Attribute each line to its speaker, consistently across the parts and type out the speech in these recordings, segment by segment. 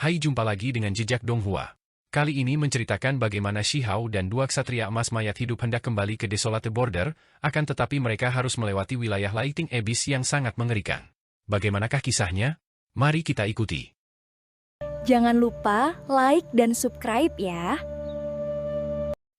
Speaker 1: Hai, jumpa lagi dengan Jejak Donghua. Kali ini menceritakan bagaimana Shihao dan dua ksatria emas mayat hidup hendak kembali ke Desolate Border, akan tetapi mereka harus melewati wilayah Lightning Abyss yang sangat mengerikan. Bagaimanakah kisahnya? Mari kita ikuti.
Speaker 2: Jangan lupa like dan subscribe ya.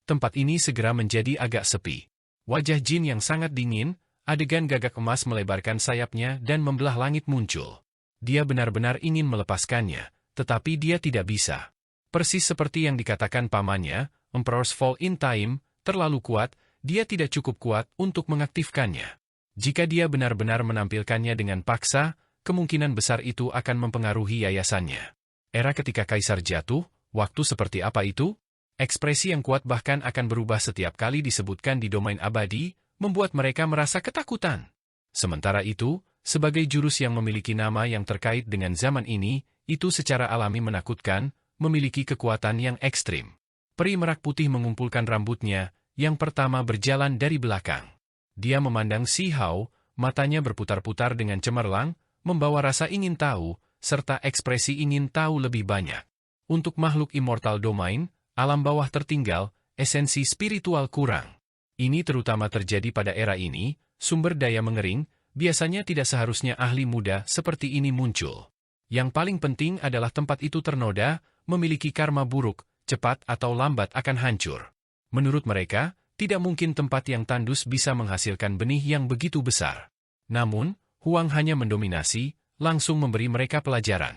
Speaker 1: Tempat ini segera menjadi agak sepi. Wajah Jin yang sangat dingin, adegan gagak emas melebarkan sayapnya dan membelah langit muncul. Dia benar-benar ingin melepaskannya, tetapi dia tidak bisa. Persis seperti yang dikatakan pamannya, Emperor's Fall in Time, terlalu kuat, dia tidak cukup kuat untuk mengaktifkannya. Jika dia benar-benar menampilkannya dengan paksa, kemungkinan besar itu akan mempengaruhi yayasannya. Era ketika kaisar jatuh, waktu seperti apa itu? Ekspresi yang kuat bahkan akan berubah setiap kali disebutkan di domain abadi, membuat mereka merasa ketakutan. Sementara itu, sebagai jurus yang memiliki nama yang terkait dengan zaman ini, itu secara alami menakutkan, memiliki kekuatan yang ekstrim. Peri merak putih mengumpulkan rambutnya, yang pertama berjalan dari belakang. Dia memandang Shihao, matanya berputar-putar dengan cemerlang, membawa rasa ingin tahu, serta ekspresi ingin tahu lebih banyak. Untuk makhluk immortal domain, alam bawah tertinggal, esensi spiritual kurang. Ini terutama terjadi pada era ini, sumber daya mengering, biasanya tidak seharusnya ahli muda seperti ini muncul. Yang paling penting adalah tempat itu ternoda, memiliki karma buruk, cepat atau lambat akan hancur. Menurut mereka, tidak mungkin tempat yang tandus bisa menghasilkan benih yang begitu besar. Namun, Huang hanya mendominasi, langsung memberi mereka pelajaran.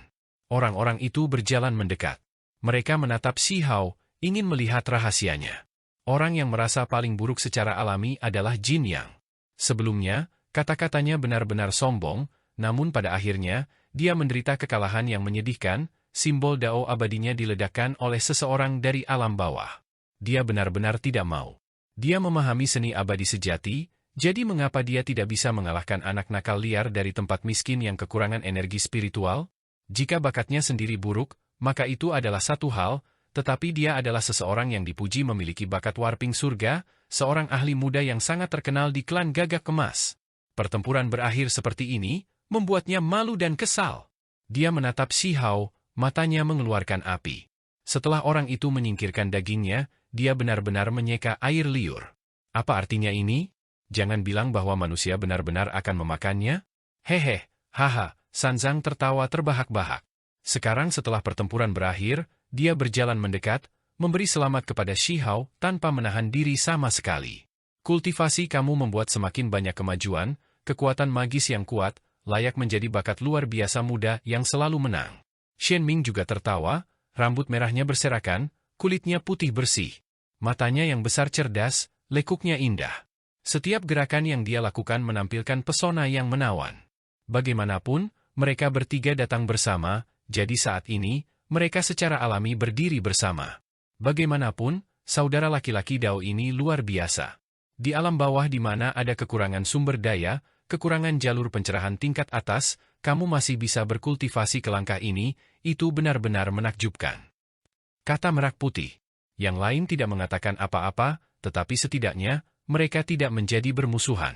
Speaker 1: Orang-orang itu berjalan mendekat. Mereka menatap Shihao, ingin melihat rahasianya. Orang yang merasa paling buruk secara alami adalah Jin Yang. Sebelumnya, kata-katanya benar-benar sombong, namun pada akhirnya, dia menderita kekalahan yang menyedihkan, simbol Dao abadinya diledakkan oleh seseorang dari alam bawah. Dia benar-benar tidak mau. Dia memahami seni abadi sejati, jadi mengapa dia tidak bisa mengalahkan anak nakal liar dari tempat miskin yang kekurangan energi spiritual? Jika bakatnya sendiri buruk, maka itu adalah satu hal, tetapi dia adalah seseorang yang dipuji memiliki bakat warping surga, seorang ahli muda yang sangat terkenal di klan Gagak Emas. Pertempuran berakhir seperti ini, membuatnya malu dan kesal. Dia menatap Shihao, matanya mengeluarkan api. Setelah orang itu menyingkirkan dagingnya, dia benar-benar menyeka air liur. Apa artinya ini? Jangan bilang bahwa manusia benar-benar akan memakannya? Hehe, haha, Sanzang tertawa terbahak-bahak. Sekarang setelah pertempuran berakhir, dia berjalan mendekat, memberi selamat kepada Shihao tanpa menahan diri sama sekali. Kultivasi kamu membuat semakin banyak kemajuan, kekuatan magis yang kuat, layak menjadi bakat luar biasa muda yang selalu menang. Shen Ming juga tertawa, rambut merahnya berserakan, kulitnya putih bersih. Matanya yang besar cerdas, lekuknya indah. Setiap gerakan yang dia lakukan menampilkan pesona yang menawan. Bagaimanapun, mereka bertiga datang bersama, jadi saat ini, mereka secara alami berdiri bersama. Bagaimanapun, saudara laki-laki Dao ini luar biasa. Di alam bawah di mana ada kekurangan sumber daya, kekurangan jalur pencerahan tingkat atas, kamu masih bisa berkultivasi ke langkah ini, itu benar-benar menakjubkan. Kata merak putih. Yang lain tidak mengatakan apa-apa, tetapi setidaknya, mereka tidak menjadi bermusuhan.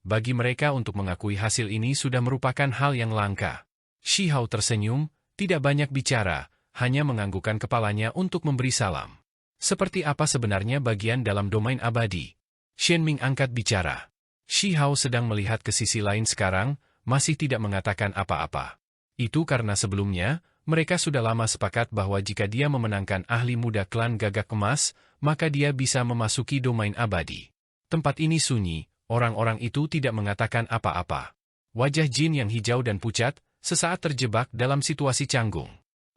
Speaker 1: Bagi mereka untuk mengakui hasil ini sudah merupakan hal yang langka. Shihao tersenyum, tidak banyak bicara, hanya menganggukkan kepalanya untuk memberi salam. Seperti apa sebenarnya bagian dalam domain abadi? Shen Ming angkat bicara. Shihao sedang melihat ke sisi lain sekarang, masih tidak mengatakan apa-apa. Itu karena sebelumnya, mereka sudah lama sepakat bahwa jika dia memenangkan ahli muda klan Gagak Emas, maka dia bisa memasuki domain abadi. Tempat ini sunyi, orang-orang itu tidak mengatakan apa-apa. Wajah Jin yang hijau dan pucat, sesaat terjebak dalam situasi canggung.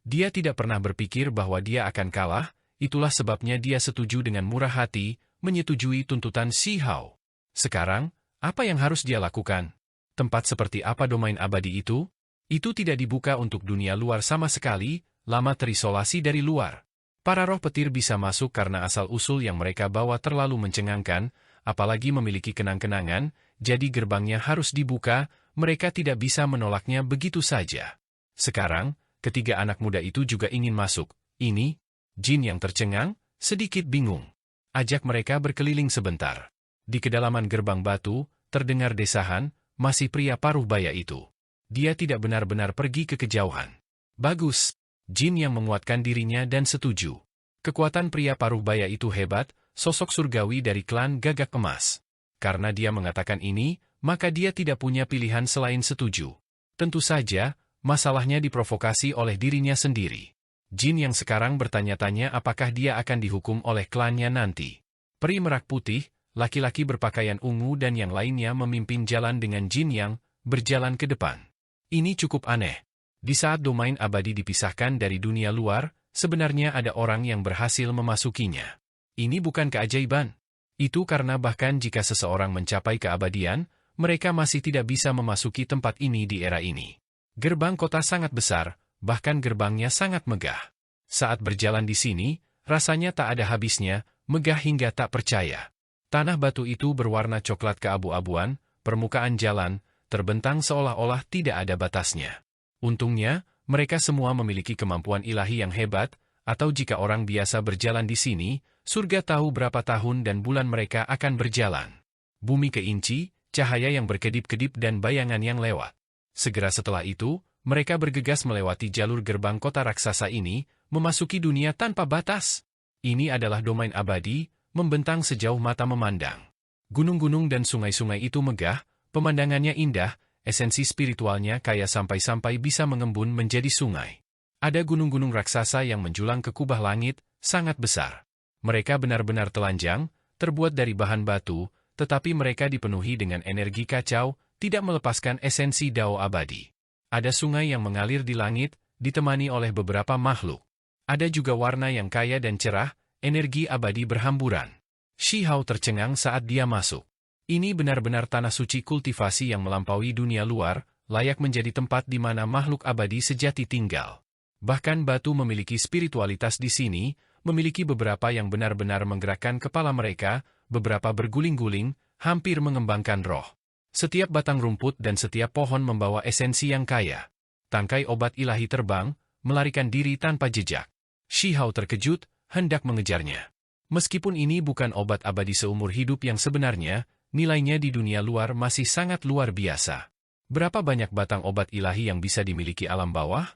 Speaker 1: Dia tidak pernah berpikir bahwa dia akan kalah, itulah sebabnya dia setuju dengan murah hati, menyetujui tuntutan Shihao. Sekarang, apa yang harus dia lakukan? Tempat seperti apa domain abadi itu? Itu tidak dibuka untuk dunia luar sama sekali, lama terisolasi dari luar. Para roh petir bisa masuk karena asal-usul yang mereka bawa terlalu mencengangkan, apalagi memiliki kenang-kenangan, jadi gerbangnya harus dibuka, mereka tidak bisa menolaknya begitu saja. Sekarang, ketiga anak muda itu juga ingin masuk. Ini, Jin yang tercengang, sedikit bingung. Ajak mereka berkeliling sebentar. Di kedalaman gerbang batu, terdengar desahan, masih pria paruh baya itu. Dia tidak benar-benar pergi ke kejauhan. Bagus. Jin yang menguatkan dirinya dan setuju. Kekuatan pria paruh baya itu hebat, sosok surgawi dari klan Gagak Emas. Karena dia mengatakan ini, maka dia tidak punya pilihan selain setuju. Tentu saja, masalahnya diprovokasi oleh dirinya sendiri. Jin yang sekarang bertanya-tanya apakah dia akan dihukum oleh klannya nanti. Peri merak putih, laki-laki berpakaian ungu dan yang lainnya memimpin jalan dengan Jin yang berjalan ke depan. Ini cukup aneh. Di saat domain abadi dipisahkan dari dunia luar, sebenarnya ada orang yang berhasil memasukinya. Ini bukan keajaiban. Itu karena bahkan jika seseorang mencapai keabadian, mereka masih tidak bisa memasuki tempat ini di era ini. Gerbang kota sangat besar, bahkan gerbangnya sangat megah. Saat berjalan di sini, rasanya tak ada habisnya, megah hingga tak percaya. Tanah batu itu berwarna coklat keabu-abuan, permukaan jalan terbentang seolah-olah tidak ada batasnya. Untungnya, mereka semua memiliki kemampuan ilahi yang hebat, atau jika orang biasa berjalan di sini, surga tahu berapa tahun dan bulan mereka akan berjalan. Bumi keinci, cahaya yang berkedip-kedip dan bayangan yang lewat. Segera setelah itu, mereka bergegas melewati jalur gerbang kota raksasa ini, memasuki dunia tanpa batas. Ini adalah domain abadi, membentang sejauh mata memandang. Gunung-gunung dan sungai-sungai itu megah, pemandangannya indah, esensi spiritualnya kaya sampai-sampai bisa mengembun menjadi sungai. Ada gunung-gunung raksasa yang menjulang ke kubah langit, sangat besar. Mereka benar-benar telanjang, terbuat dari bahan batu, tetapi mereka dipenuhi dengan energi kacau, tidak melepaskan esensi Dao abadi. Ada sungai yang mengalir di langit, ditemani oleh beberapa makhluk. Ada juga warna yang kaya dan cerah, energi abadi berhamburan. Shi Hao tercengang saat dia masuk. Ini benar-benar tanah suci kultivasi yang melampaui dunia luar, layak menjadi tempat di mana makhluk abadi sejati tinggal. Bahkan batu memiliki spiritualitas di sini, memiliki beberapa yang benar-benar menggerakkan kepala mereka, beberapa berguling-guling, hampir mengembangkan roh. Setiap batang rumput dan setiap pohon membawa esensi yang kaya. Tangkai obat ilahi terbang, melarikan diri tanpa jejak. Shi Hao terkejut, hendak mengejarnya. Meskipun ini bukan obat abadi seumur hidup yang sebenarnya, nilainya di dunia luar masih sangat luar biasa. Berapa banyak batang obat ilahi yang bisa dimiliki alam bawah?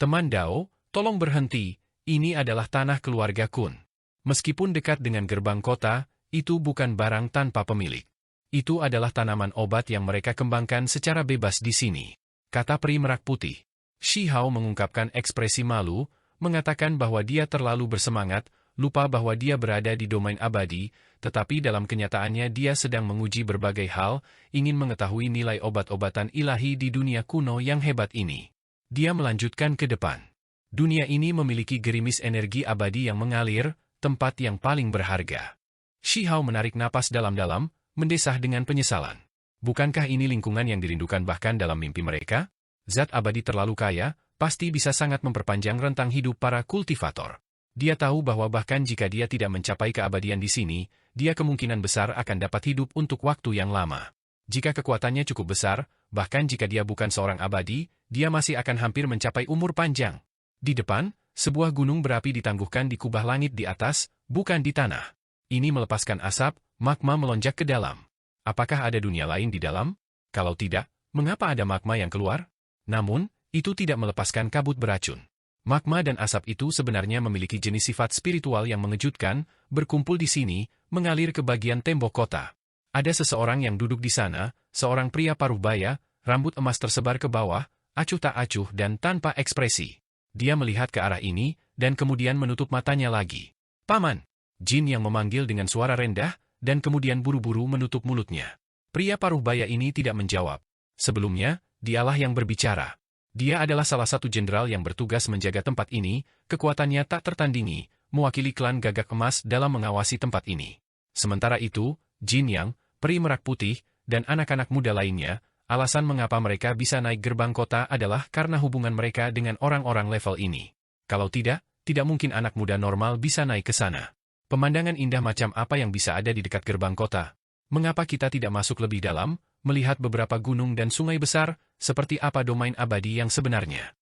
Speaker 1: Teman Dao, tolong berhenti, ini adalah tanah keluarga Kun. Meskipun dekat dengan gerbang kota, itu bukan barang tanpa pemilik. Itu adalah tanaman obat yang mereka kembangkan secara bebas di sini, kata peri merak putih. Shi Hao mengungkapkan ekspresi malu, mengatakan bahwa dia terlalu bersemangat, lupa bahwa dia berada di domain abadi, tetapi dalam kenyataannya dia sedang menguji berbagai hal, ingin mengetahui nilai obat-obatan ilahi di dunia kuno yang hebat ini. Dia melanjutkan ke depan. Dunia ini memiliki gerimis energi abadi yang mengalir, tempat yang paling berharga. Shi Hao menarik napas dalam-dalam, mendesah dengan penyesalan. Bukankah ini lingkungan yang dirindukan bahkan dalam mimpi mereka? Zat abadi terlalu kaya, pasti bisa sangat memperpanjang rentang hidup para kultivator. Dia tahu bahwa bahkan jika dia tidak mencapai keabadian di sini, dia kemungkinan besar akan dapat hidup untuk waktu yang lama. Jika kekuatannya cukup besar, bahkan jika dia bukan seorang abadi, dia masih akan hampir mencapai umur panjang. Di depan, sebuah gunung berapi ditangguhkan di kubah langit di atas, bukan di tanah. Ini melepaskan asap, magma melonjak ke dalam. Apakah ada dunia lain di dalam? Kalau tidak, mengapa ada magma yang keluar? Namun, itu tidak melepaskan kabut beracun. Magma dan asap itu sebenarnya memiliki jenis sifat spiritual yang mengejutkan, berkumpul di sini, mengalir ke bagian tembok kota. Ada seseorang yang duduk di sana, seorang pria paruh baya, rambut emas tersebar ke bawah, acuh tak acuh dan tanpa ekspresi. Dia melihat ke arah ini, dan kemudian menutup matanya lagi. Paman! Jin yang memanggil dengan suara rendah, dan kemudian buru-buru menutup mulutnya. Pria paruh baya ini tidak menjawab. Sebelumnya, dialah yang berbicara. Dia adalah salah satu jenderal yang bertugas menjaga tempat ini, kekuatannya tak tertandingi, mewakili klan Gagak Emas dalam mengawasi tempat ini. Sementara itu, Jin yang, peri merak putih, dan anak-anak muda lainnya, alasan mengapa mereka bisa naik gerbang kota adalah karena hubungan mereka dengan orang-orang level ini. Kalau tidak mungkin anak muda normal bisa naik ke sana. Pemandangan indah macam apa yang bisa ada di dekat gerbang kota? Mengapa kita tidak masuk lebih dalam, melihat beberapa gunung dan sungai besar, seperti apa domain abadi yang sebenarnya?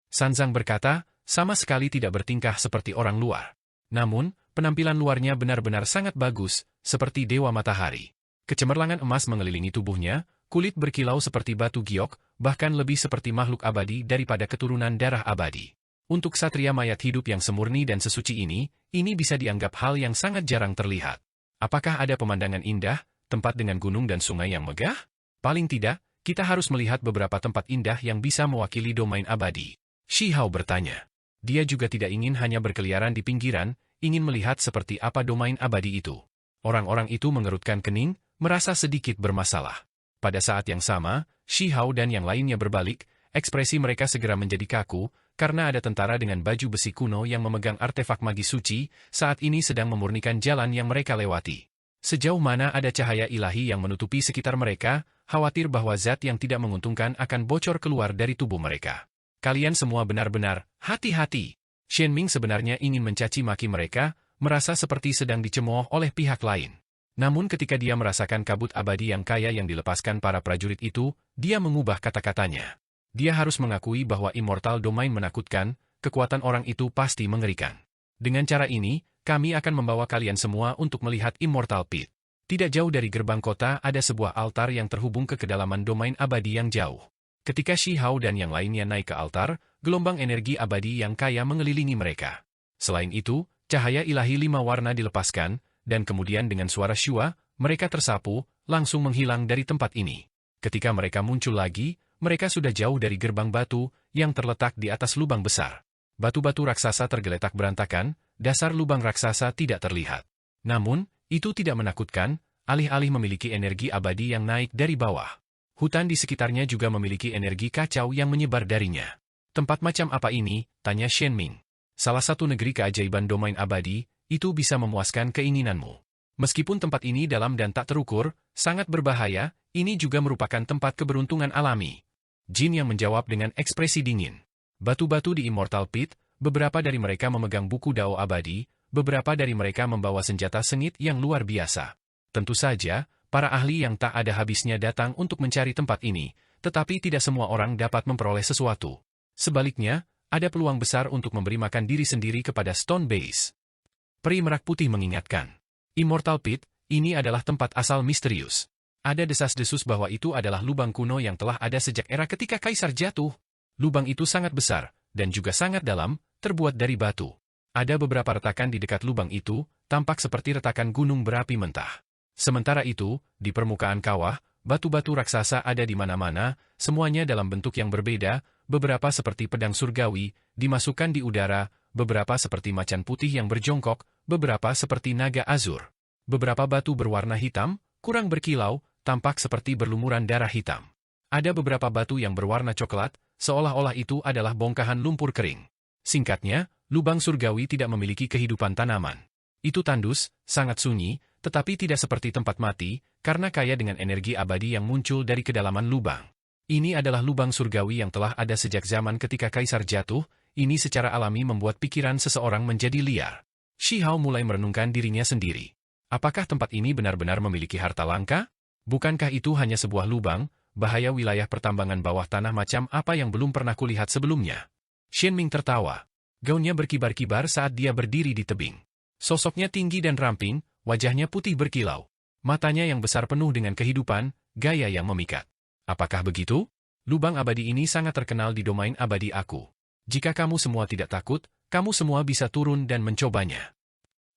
Speaker 1: Sanzang berkata, sama sekali tidak bertingkah seperti orang luar. Namun, penampilan luarnya benar-benar sangat bagus, seperti dewa matahari. Kecemerlangan emas mengelilingi tubuhnya, kulit berkilau seperti batu giok, bahkan lebih seperti makhluk abadi daripada keturunan darah abadi. Untuk satria mayat hidup yang semurni dan sesuci ini bisa dianggap hal yang sangat jarang terlihat. Apakah ada pemandangan indah, tempat dengan gunung dan sungai yang megah? Paling tidak, kita harus melihat beberapa tempat indah yang bisa mewakili domain abadi. Shi Hao bertanya. Dia juga tidak ingin hanya berkeliaran di pinggiran, ingin melihat seperti apa domain abadi itu. Orang-orang itu mengerutkan kening, merasa sedikit bermasalah. Pada saat yang sama, Shi Hao dan yang lainnya berbalik, ekspresi mereka segera menjadi kaku, karena ada tentara dengan baju besi kuno yang memegang artefak magis suci, saat ini sedang memurnikan jalan yang mereka lewati. Sejauh mana ada cahaya ilahi yang menutupi sekitar mereka, khawatir bahwa zat yang tidak menguntungkan akan bocor keluar dari tubuh mereka. Kalian semua benar-benar, hati-hati. Shen Ming sebenarnya ingin mencaci maki mereka, merasa seperti sedang dicemooh oleh pihak lain. Namun ketika dia merasakan kabut abadi yang kaya yang dilepaskan para prajurit itu, dia mengubah kata-katanya. Dia harus mengakui bahwa Immortal Domain menakutkan, kekuatan orang itu pasti mengerikan. Dengan cara ini, kami akan membawa kalian semua untuk melihat Immortal Pit. Tidak jauh dari gerbang kota ada sebuah altar yang terhubung ke kedalaman domain abadi yang jauh. Ketika Shi Hao dan yang lainnya naik ke altar, gelombang energi abadi yang kaya mengelilingi mereka. Selain itu, cahaya ilahi 5 warna dilepaskan, dan kemudian dengan suara syua, mereka tersapu, langsung menghilang dari tempat ini. Ketika mereka muncul lagi, mereka sudah jauh dari gerbang batu yang terletak di atas lubang besar. Batu-batu raksasa tergeletak berantakan, dasar lubang raksasa tidak terlihat. Namun, itu tidak menakutkan, alih-alih memiliki energi abadi yang naik dari bawah. Hutan di sekitarnya juga memiliki energi kacau yang menyebar darinya. Tempat macam apa ini? Tanya Shen Ming. Salah satu negeri keajaiban domain abadi, itu bisa memuaskan keinginanmu. Meskipun tempat ini dalam dan tak terukur, sangat berbahaya, ini juga merupakan tempat keberuntungan alami. Jin yang menjawab dengan ekspresi dingin. Batu-batu di Immortal Pit, beberapa dari mereka memegang buku Dao abadi, beberapa dari mereka membawa senjata sengit yang luar biasa. Tentu saja, para ahli yang tak ada habisnya datang untuk mencari tempat ini, tetapi tidak semua orang dapat memperoleh sesuatu. Sebaliknya, ada peluang besar untuk memberi makan diri sendiri kepada Stone Base. Peri Merak Putih mengingatkan. Immortal Pit, ini adalah tempat asal misterius. Ada desas-desus bahwa itu adalah lubang kuno yang telah ada sejak era ketika Kaisar jatuh. Lubang itu sangat besar, dan juga sangat dalam, terbuat dari batu. Ada beberapa retakan di dekat lubang itu, tampak seperti retakan gunung berapi mentah. Sementara itu, di permukaan kawah, batu-batu raksasa ada di mana-mana, semuanya dalam bentuk yang berbeda, beberapa seperti pedang surgawi, dimasukkan di udara, beberapa seperti macan putih yang berjongkok, beberapa seperti naga azur. Beberapa batu berwarna hitam, kurang berkilau, tampak seperti berlumuran darah hitam. Ada beberapa batu yang berwarna coklat, seolah-olah itu adalah bongkahan lumpur kering. Singkatnya, lubang surgawi tidak memiliki kehidupan tanaman. Itu tandus, sangat sunyi, tetapi tidak seperti tempat mati, karena kaya dengan energi abadi yang muncul dari kedalaman lubang. Ini adalah lubang surgawi yang telah ada sejak zaman ketika Kaisar jatuh, ini secara alami membuat pikiran seseorang menjadi liar. Shi Hao mulai merenungkan dirinya sendiri. Apakah tempat ini benar-benar memiliki harta langka? Bukankah itu hanya sebuah lubang, bahaya wilayah pertambangan bawah tanah macam apa yang belum pernah kulihat sebelumnya? Shen Ming tertawa. Gaunnya berkibar-kibar saat dia berdiri di tebing. Sosoknya tinggi dan ramping, wajahnya putih berkilau. Matanya yang besar penuh dengan kehidupan, gaya yang memikat. Apakah begitu? Lubang abadi ini sangat terkenal di domain abadi aku. Jika kamu semua tidak takut, kamu semua bisa turun dan mencobanya.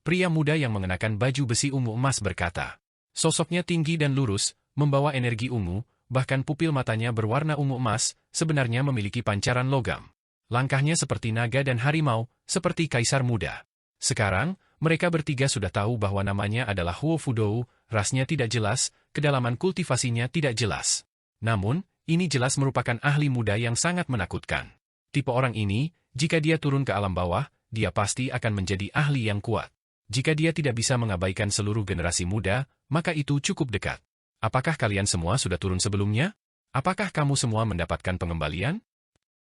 Speaker 1: Pria muda yang mengenakan baju besi ungu emas berkata. Sosoknya tinggi dan lurus, membawa energi ungu, bahkan pupil matanya berwarna ungu emas, sebenarnya memiliki pancaran logam. Langkahnya seperti naga dan harimau, seperti kaisar muda. Sekarang, mereka bertiga sudah tahu bahwa namanya adalah Huo Fudou, rasnya tidak jelas, kedalaman kultivasinya tidak jelas. Namun, ini jelas merupakan ahli muda yang sangat menakutkan. Tipe orang ini, jika dia turun ke alam bawah, dia pasti akan menjadi ahli yang kuat. Jika dia tidak bisa mengabaikan seluruh generasi muda, maka itu cukup dekat. Apakah kalian semua sudah turun sebelumnya? Apakah kamu semua mendapatkan pengembalian?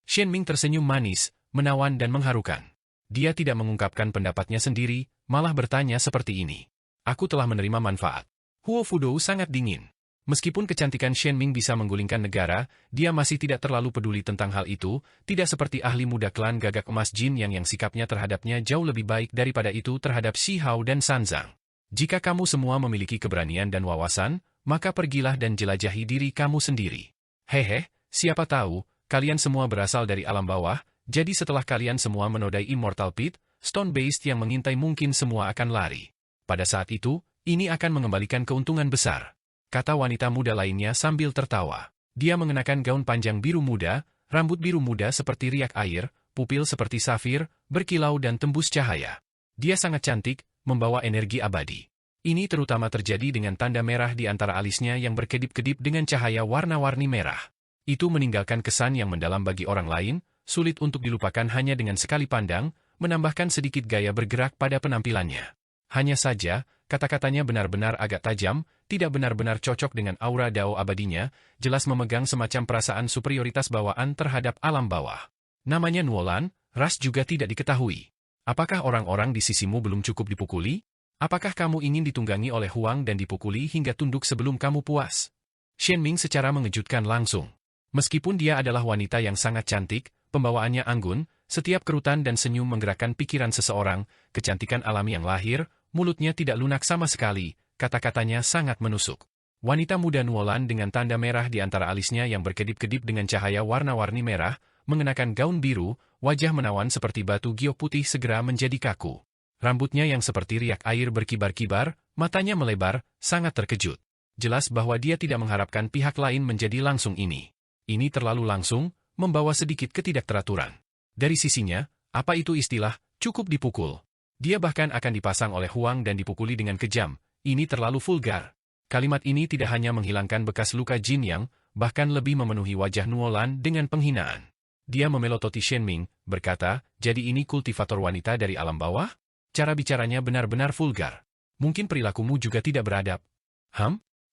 Speaker 1: Shen Ming tersenyum manis, menawan dan mengharukan. Dia tidak mengungkapkan pendapatnya sendiri, malah bertanya seperti ini. Aku telah menerima manfaat. Huo Fudou sangat dingin. Meskipun kecantikan Shen Ming bisa menggulingkan negara, dia masih tidak terlalu peduli tentang hal itu, tidak seperti ahli muda klan Gagak Emas Jin yang sikapnya terhadapnya jauh lebih baik daripada itu terhadap Shi Hao dan Sanzang. Jika kamu semua memiliki keberanian dan wawasan, maka pergilah dan jelajahi diri kamu sendiri. Hehe, siapa tahu, kalian semua berasal dari alam bawah, jadi setelah kalian semua menodai Immortal Pit, Stone Beast yang mengintai mungkin semua akan lari. Pada saat itu, ini akan mengembalikan keuntungan besar. Kata wanita muda lainnya sambil tertawa. Dia mengenakan gaun panjang biru muda, rambut biru muda seperti riak air, pupil seperti safir, berkilau dan tembus cahaya. Dia sangat cantik, membawa energi abadi. Ini terutama terjadi dengan tanda merah di antara alisnya yang berkedip-kedip dengan cahaya warna-warni merah. Itu meninggalkan kesan yang mendalam bagi orang lain, sulit untuk dilupakan hanya dengan sekali pandang, menambahkan sedikit gaya bergerak pada penampilannya. Hanya saja, kata-katanya benar-benar agak tajam, tidak benar-benar cocok dengan aura Dao abadinya, jelas memegang semacam perasaan superioritas bawaan terhadap alam bawah. Namanya Nuolan, ras juga tidak diketahui. Apakah orang-orang di sisimu belum cukup dipukuli? Apakah kamu ingin ditunggangi oleh Huang dan dipukuli hingga tunduk sebelum kamu puas? Shenming secara mengejutkan langsung. Meskipun dia adalah wanita yang sangat cantik, pembawaannya anggun, setiap kerutan dan senyum menggerakkan pikiran seseorang, kecantikan alami yang lahir, mulutnya tidak lunak sama sekali, kata-katanya sangat menusuk. Wanita muda Nuolan dengan tanda merah di antara alisnya yang berkedip-kedip dengan cahaya warna-warni merah, mengenakan gaun biru, wajah menawan seperti batu giok putih segera menjadi kaku. Rambutnya yang seperti riak air berkibar-kibar, matanya melebar, sangat terkejut. Jelas bahwa dia tidak mengharapkan pihak lain menjadi langsung ini. Ini terlalu langsung, membawa sedikit ketidakteraturan. Dari sisinya, apa itu istilah, cukup dipukul. Dia bahkan akan dipasang oleh Huang dan dipukuli dengan kejam. Ini terlalu vulgar. Kalimat ini tidak hanya menghilangkan bekas luka Jin Yang, bahkan lebih memenuhi wajah Nuolan dengan penghinaan. Dia memelototi Shenming, berkata, jadi ini kultivator wanita dari alam bawah? Cara bicaranya benar-benar vulgar. Mungkin perilakumu juga tidak beradab.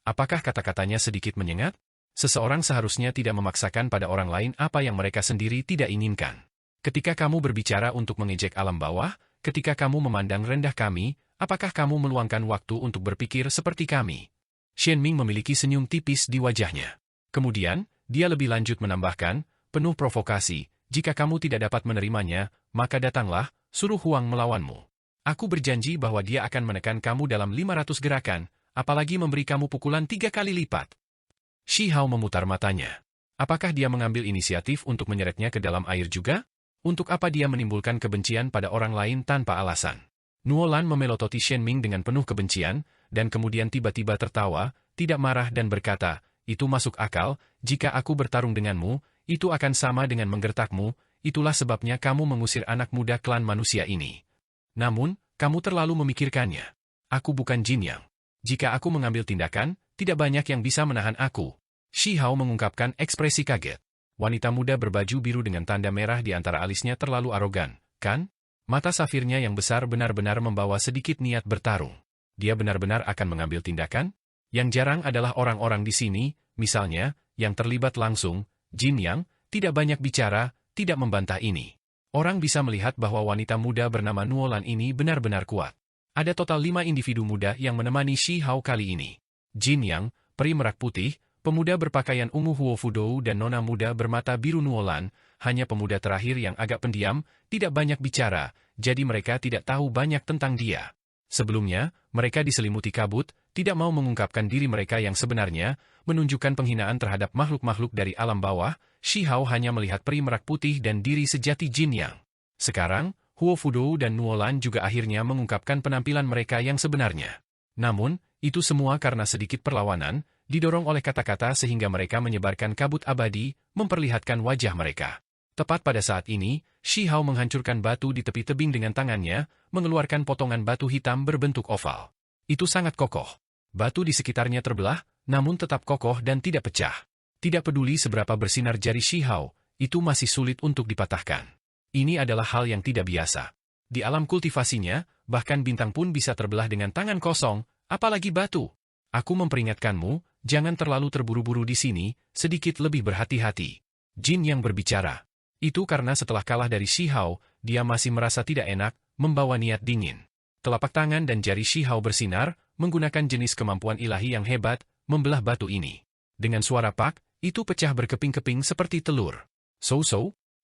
Speaker 1: Apakah kata-katanya sedikit menyengat? Seseorang seharusnya tidak memaksakan pada orang lain apa yang mereka sendiri tidak inginkan. Ketika kamu berbicara untuk mengejek alam bawah, ketika kamu memandang rendah kami, apakah kamu meluangkan waktu untuk berpikir seperti kami? Shenming memiliki senyum tipis di wajahnya. Kemudian, dia lebih lanjut menambahkan, penuh provokasi, jika kamu tidak dapat menerimanya, maka datanglah, suruh Huang melawanmu. Aku berjanji bahwa dia akan menekan kamu dalam 500 gerakan, apalagi memberi kamu pukulan 3 kali lipat. Shi Hao memutar matanya. Apakah dia mengambil inisiatif untuk menyeretnya ke dalam air juga? Untuk apa dia menimbulkan kebencian pada orang lain tanpa alasan? Nuolan memelototi Shenming dengan penuh kebencian, dan kemudian tiba-tiba tertawa, tidak marah dan berkata, itu masuk akal, jika aku bertarung denganmu, itu akan sama dengan menggertakmu, itulah sebabnya kamu mengusir anak muda klan manusia ini. Namun, kamu terlalu memikirkannya. Aku bukan Jin Yang. Jika aku mengambil tindakan, tidak banyak yang bisa menahan aku. Shi Hao mengungkapkan ekspresi kaget. Wanita muda berbaju biru dengan tanda merah di antara alisnya terlalu arogan, kan? Mata safirnya yang besar benar-benar membawa sedikit niat bertarung. Dia benar-benar akan mengambil tindakan? Yang jarang adalah orang-orang di sini, misalnya, yang terlibat langsung, Jin Yang, tidak banyak bicara, tidak membantah ini. Orang bisa melihat bahwa wanita muda bernama Nuolan ini benar-benar kuat. Ada total 5 individu muda yang menemani Shi Hao kali ini. Jin Yang, peri merak putih, pemuda berpakaian ungu Huo Fudou dan nona muda bermata biru Nuolan, hanya pemuda terakhir yang agak pendiam, tidak banyak bicara, jadi mereka tidak tahu banyak tentang dia. Sebelumnya, mereka diselimuti kabut, tidak mau mengungkapkan diri mereka yang sebenarnya, menunjukkan penghinaan terhadap makhluk-makhluk dari alam bawah. Shi Hao hanya melihat peri merak putih dan diri sejati Jin Yang. Sekarang, Huo Fudou dan Nuolan juga akhirnya mengungkapkan penampilan mereka yang sebenarnya. Namun, itu semua karena sedikit perlawanan, didorong oleh kata-kata sehingga mereka menyebarkan kabut abadi, memperlihatkan wajah mereka. Tepat pada saat ini, Shi Hao menghancurkan batu di tepi tebing dengan tangannya, mengeluarkan potongan batu hitam berbentuk oval. Itu sangat kokoh. Batu di sekitarnya terbelah, namun tetap kokoh dan tidak pecah. Tidak peduli seberapa bersinar jari Shi Hao, itu masih sulit untuk dipatahkan. Ini adalah hal yang tidak biasa. Di alam kultivasinya, bahkan bintang pun bisa terbelah dengan tangan kosong, apalagi batu. Aku memperingatkanmu, jangan terlalu terburu-buru di sini, sedikit lebih berhati-hati. Jin Yang berbicara. Itu karena setelah kalah dari Shi Hao, dia masih merasa tidak enak, membawa niat dingin. Telapak tangan dan jari Shi Hao bersinar, menggunakan jenis kemampuan ilahi yang hebat, membelah batu ini. Dengan suara pak, itu pecah berkeping-keping seperti telur. So,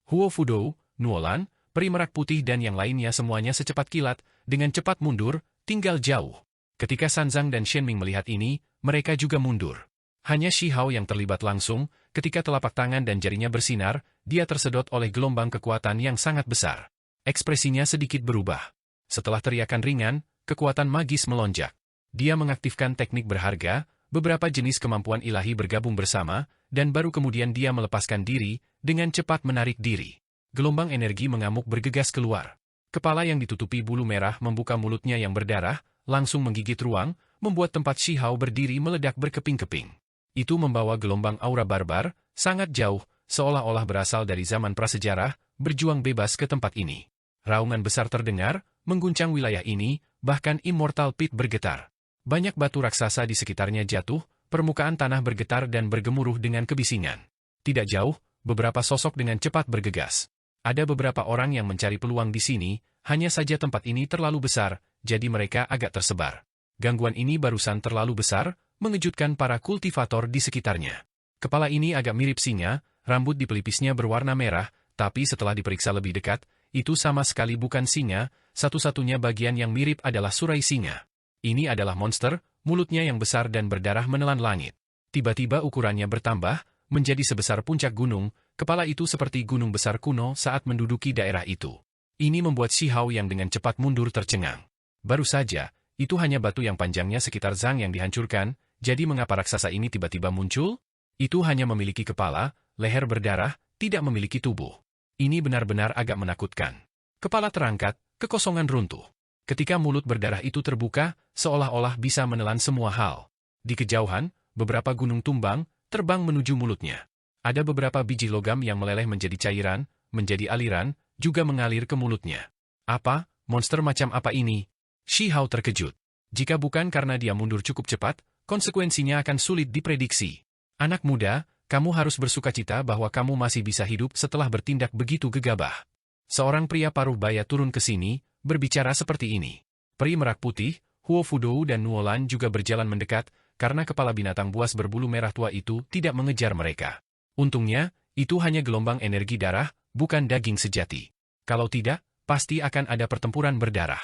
Speaker 1: Huo Fudou, Nuolan, peri merak putih dan yang lainnya semuanya secepat kilat, dengan cepat mundur, tinggal jauh. Ketika Sanzang dan Shenming melihat ini, mereka juga mundur. Hanya Shi Hao yang terlibat langsung, ketika telapak tangan dan jarinya bersinar, dia tersedot oleh gelombang kekuatan yang sangat besar. Ekspresinya sedikit berubah. Setelah teriakan ringan, kekuatan magis melonjak. Dia mengaktifkan teknik berharga, beberapa jenis kemampuan ilahi bergabung bersama, dan baru kemudian dia melepaskan diri, dengan cepat menarik diri. Gelombang energi mengamuk bergegas keluar. Kepala yang ditutupi bulu merah membuka mulutnya yang berdarah, langsung menggigit ruang, membuat tempat Shi Hao berdiri meledak berkeping-keping. Itu membawa gelombang aura barbar, sangat jauh, seolah-olah berasal dari zaman prasejarah, berjuang bebas ke tempat ini. Raungan besar terdengar, mengguncang wilayah ini, bahkan Immortal Pit bergetar. Banyak batu raksasa di sekitarnya jatuh, permukaan tanah bergetar dan bergemuruh dengan kebisingan. Tidak jauh, beberapa sosok dengan cepat bergegas. Ada beberapa orang yang mencari peluang di sini, hanya saja tempat ini terlalu besar, jadi mereka agak tersebar. Gangguan ini barusan terlalu besar, mengejutkan para kultivator di sekitarnya. Kepala ini agak mirip singa, rambut di pelipisnya berwarna merah, tapi setelah diperiksa lebih dekat, itu sama sekali bukan singa, satu-satunya bagian yang mirip adalah surai singa. Ini adalah monster, mulutnya yang besar dan berdarah menelan langit. Tiba-tiba ukurannya bertambah, menjadi sebesar puncak gunung, kepala itu seperti gunung besar kuno saat menduduki daerah itu. Ini membuat Shi Hao yang dengan cepat mundur tercengang. Baru saja, itu hanya batu yang panjangnya sekitar Zhang yang dihancurkan, jadi mengapa raksasa ini tiba-tiba muncul? Itu hanya memiliki kepala, leher berdarah, tidak memiliki tubuh. Ini benar-benar agak menakutkan. Kepala terangkat, kekosongan runtuh. Ketika mulut berdarah itu terbuka, seolah-olah bisa menelan semua hal. Di kejauhan, beberapa gunung tumbang, terbang menuju mulutnya. Ada beberapa biji logam yang meleleh menjadi cairan, menjadi aliran, juga mengalir ke mulutnya. Apa? Monster macam apa ini? Shi Hao terkejut. Jika bukan karena dia mundur cukup cepat, konsekuensinya akan sulit diprediksi. Anak muda, kamu harus bersukacita bahwa kamu masih bisa hidup setelah bertindak begitu gegabah. Seorang pria paruh baya turun ke sini, berbicara seperti ini. Peri merak putih, Huo Fudou dan Nuolan juga berjalan mendekat, karena kepala binatang buas berbulu merah tua itu tidak mengejar mereka. Untungnya, itu hanya gelombang energi darah, bukan daging sejati. Kalau tidak, pasti akan ada pertempuran berdarah.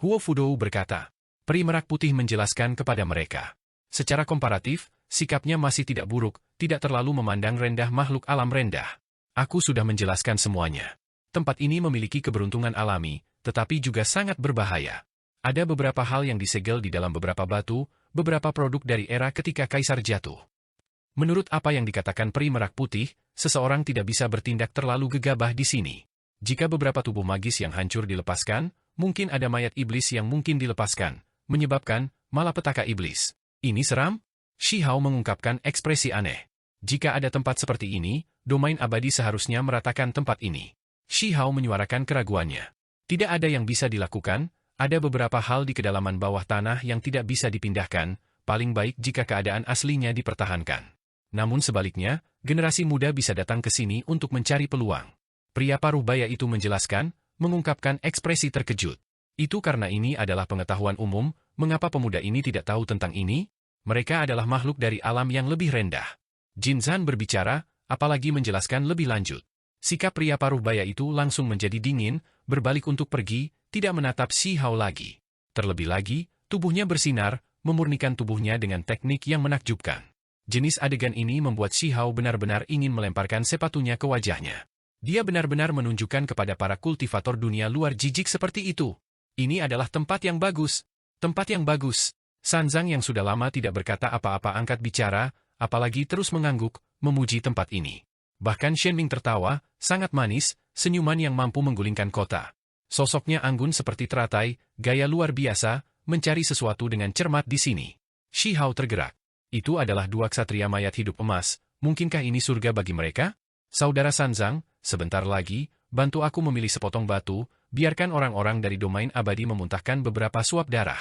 Speaker 1: Huo Fudou berkata. Peri merak putih menjelaskan kepada mereka. Secara komparatif, sikapnya masih tidak buruk, tidak terlalu memandang rendah makhluk alam rendah. Aku sudah menjelaskan semuanya. Tempat ini memiliki keberuntungan alami, tetapi juga sangat berbahaya. Ada beberapa hal yang disegel di dalam beberapa batu, beberapa produk dari era ketika Kaisar jatuh. Menurut apa yang dikatakan peri merak putih, seseorang tidak bisa bertindak terlalu gegabah di sini. Jika beberapa tubuh magis yang hancur dilepaskan, mungkin ada mayat iblis yang mungkin dilepaskan, menyebabkan malapetaka iblis. Ini seram? Shi Hao mengungkapkan ekspresi aneh. Jika ada tempat seperti ini, domain abadi seharusnya meratakan tempat ini. Shi Hao menyuarakan keraguannya. Tidak ada yang bisa dilakukan, ada beberapa hal di kedalaman bawah tanah yang tidak bisa dipindahkan, paling baik jika keadaan aslinya dipertahankan. Namun sebaliknya, generasi muda bisa datang ke sini untuk mencari peluang. Pria paruh baya itu menjelaskan, mengungkapkan ekspresi terkejut. Itu karena ini adalah pengetahuan umum, mengapa pemuda ini tidak tahu tentang ini? Mereka adalah makhluk dari alam yang lebih rendah. Jin Zhan berbicara, apalagi menjelaskan lebih lanjut. Sikap pria paruh baya itu langsung menjadi dingin, berbalik untuk pergi, tidak menatap Shi Hao lagi. Terlebih lagi, tubuhnya bersinar, memurnikan tubuhnya dengan teknik yang menakjubkan. Jenis adegan ini membuat Shi Hao benar-benar ingin melemparkan sepatunya ke wajahnya. Dia benar-benar menunjukkan kepada para kultivator dunia luar jijik seperti itu. Ini adalah tempat yang bagus. Tempat yang bagus. Sanzang yang sudah lama tidak berkata apa-apa angkat bicara, apalagi terus mengangguk, memuji tempat ini. Bahkan Shenming tertawa, sangat manis, senyuman yang mampu menggulingkan kota. Sosoknya anggun seperti teratai, gaya luar biasa, mencari sesuatu dengan cermat di sini. Shi Hao tergerak. Itu adalah dua ksatria mayat hidup emas, mungkinkah ini surga bagi mereka? Saudara Sanzang, sebentar lagi, bantu aku memilih sepotong batu, biarkan orang-orang dari domain abadi memuntahkan beberapa suap darah.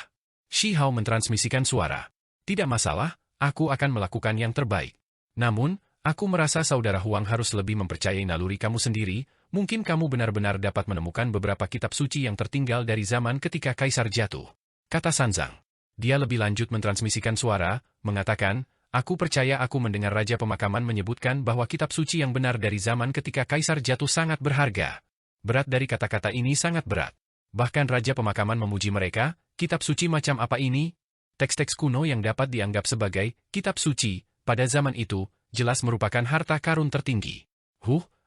Speaker 1: Shi Hao mentransmisikan suara. Tidak masalah, aku akan melakukan yang terbaik. Namun, aku merasa saudara Huang harus lebih mempercayai naluri kamu sendiri, mungkin kamu benar-benar dapat menemukan beberapa kitab suci yang tertinggal dari zaman ketika Kaisar jatuh. Kata Sanzang. Dia lebih lanjut mentransmisikan suara, mengatakan, aku percaya aku mendengar Raja Pemakaman menyebutkan bahwa kitab suci yang benar dari zaman ketika Kaisar jatuh sangat berharga. Berat dari kata-kata ini sangat berat. Bahkan Raja Pemakaman memuji mereka, kitab suci macam apa ini? Teks-teks kuno yang dapat dianggap sebagai kitab suci, pada zaman itu, jelas merupakan harta karun tertinggi.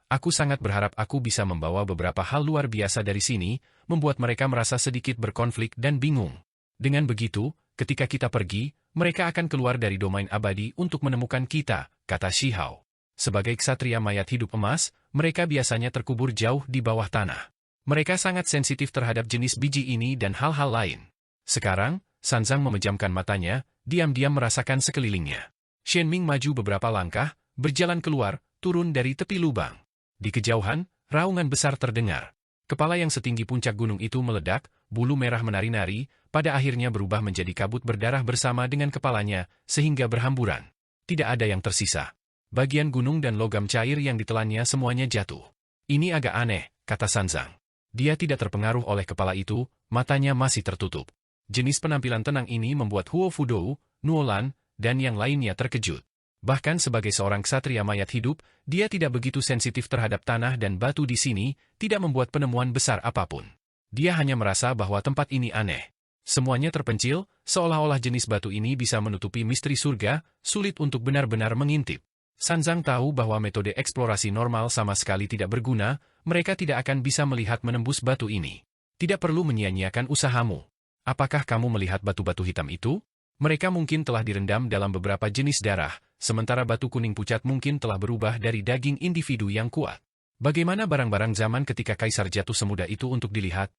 Speaker 1: Aku sangat berharap aku bisa membawa beberapa hal luar biasa dari sini, membuat mereka merasa sedikit berkonflik dan bingung. Dengan begitu, ketika kita pergi, mereka akan keluar dari domain abadi untuk menemukan kita, kata Shihao. Sebagai ksatria mayat hidup emas, mereka biasanya terkubur jauh di bawah tanah. Mereka sangat sensitif terhadap jenis biji ini dan hal-hal lain. Sekarang, Sanzang memejamkan matanya, diam-diam merasakan sekelilingnya. Shenming maju beberapa langkah, berjalan keluar, turun dari tepi lubang. Di kejauhan, raungan besar terdengar. Kepala yang setinggi puncak gunung itu meledak, bulu merah menari-nari, pada akhirnya berubah menjadi kabut berdarah bersama dengan kepalanya, sehingga berhamburan. Tidak ada yang tersisa. Bagian gunung dan logam cair yang ditelannya semuanya jatuh. Ini agak aneh, kata Sanzang. Dia tidak terpengaruh oleh kepala itu, matanya masih tertutup. Jenis penampilan tenang ini membuat Huo Fudou, Nuolan, dan yang lainnya terkejut. Bahkan sebagai seorang ksatria mayat hidup, dia tidak begitu sensitif terhadap tanah dan batu di sini, tidak membuat penemuan besar apapun. Dia hanya merasa bahwa tempat ini aneh. Semuanya terpencil, seolah-olah jenis batu ini bisa menutupi misteri surga, sulit untuk benar-benar mengintip. Sanzang tahu bahwa metode eksplorasi normal sama sekali tidak berguna, mereka tidak akan bisa melihat menembus batu ini. Tidak perlu menyia-nyiakan usahamu. Apakah kamu melihat batu-batu hitam itu? Mereka mungkin telah direndam dalam beberapa jenis darah, sementara batu kuning pucat mungkin telah berubah dari daging individu yang kuat. Bagaimana barang-barang zaman ketika Kaisar jatuh semudah itu untuk dilihat?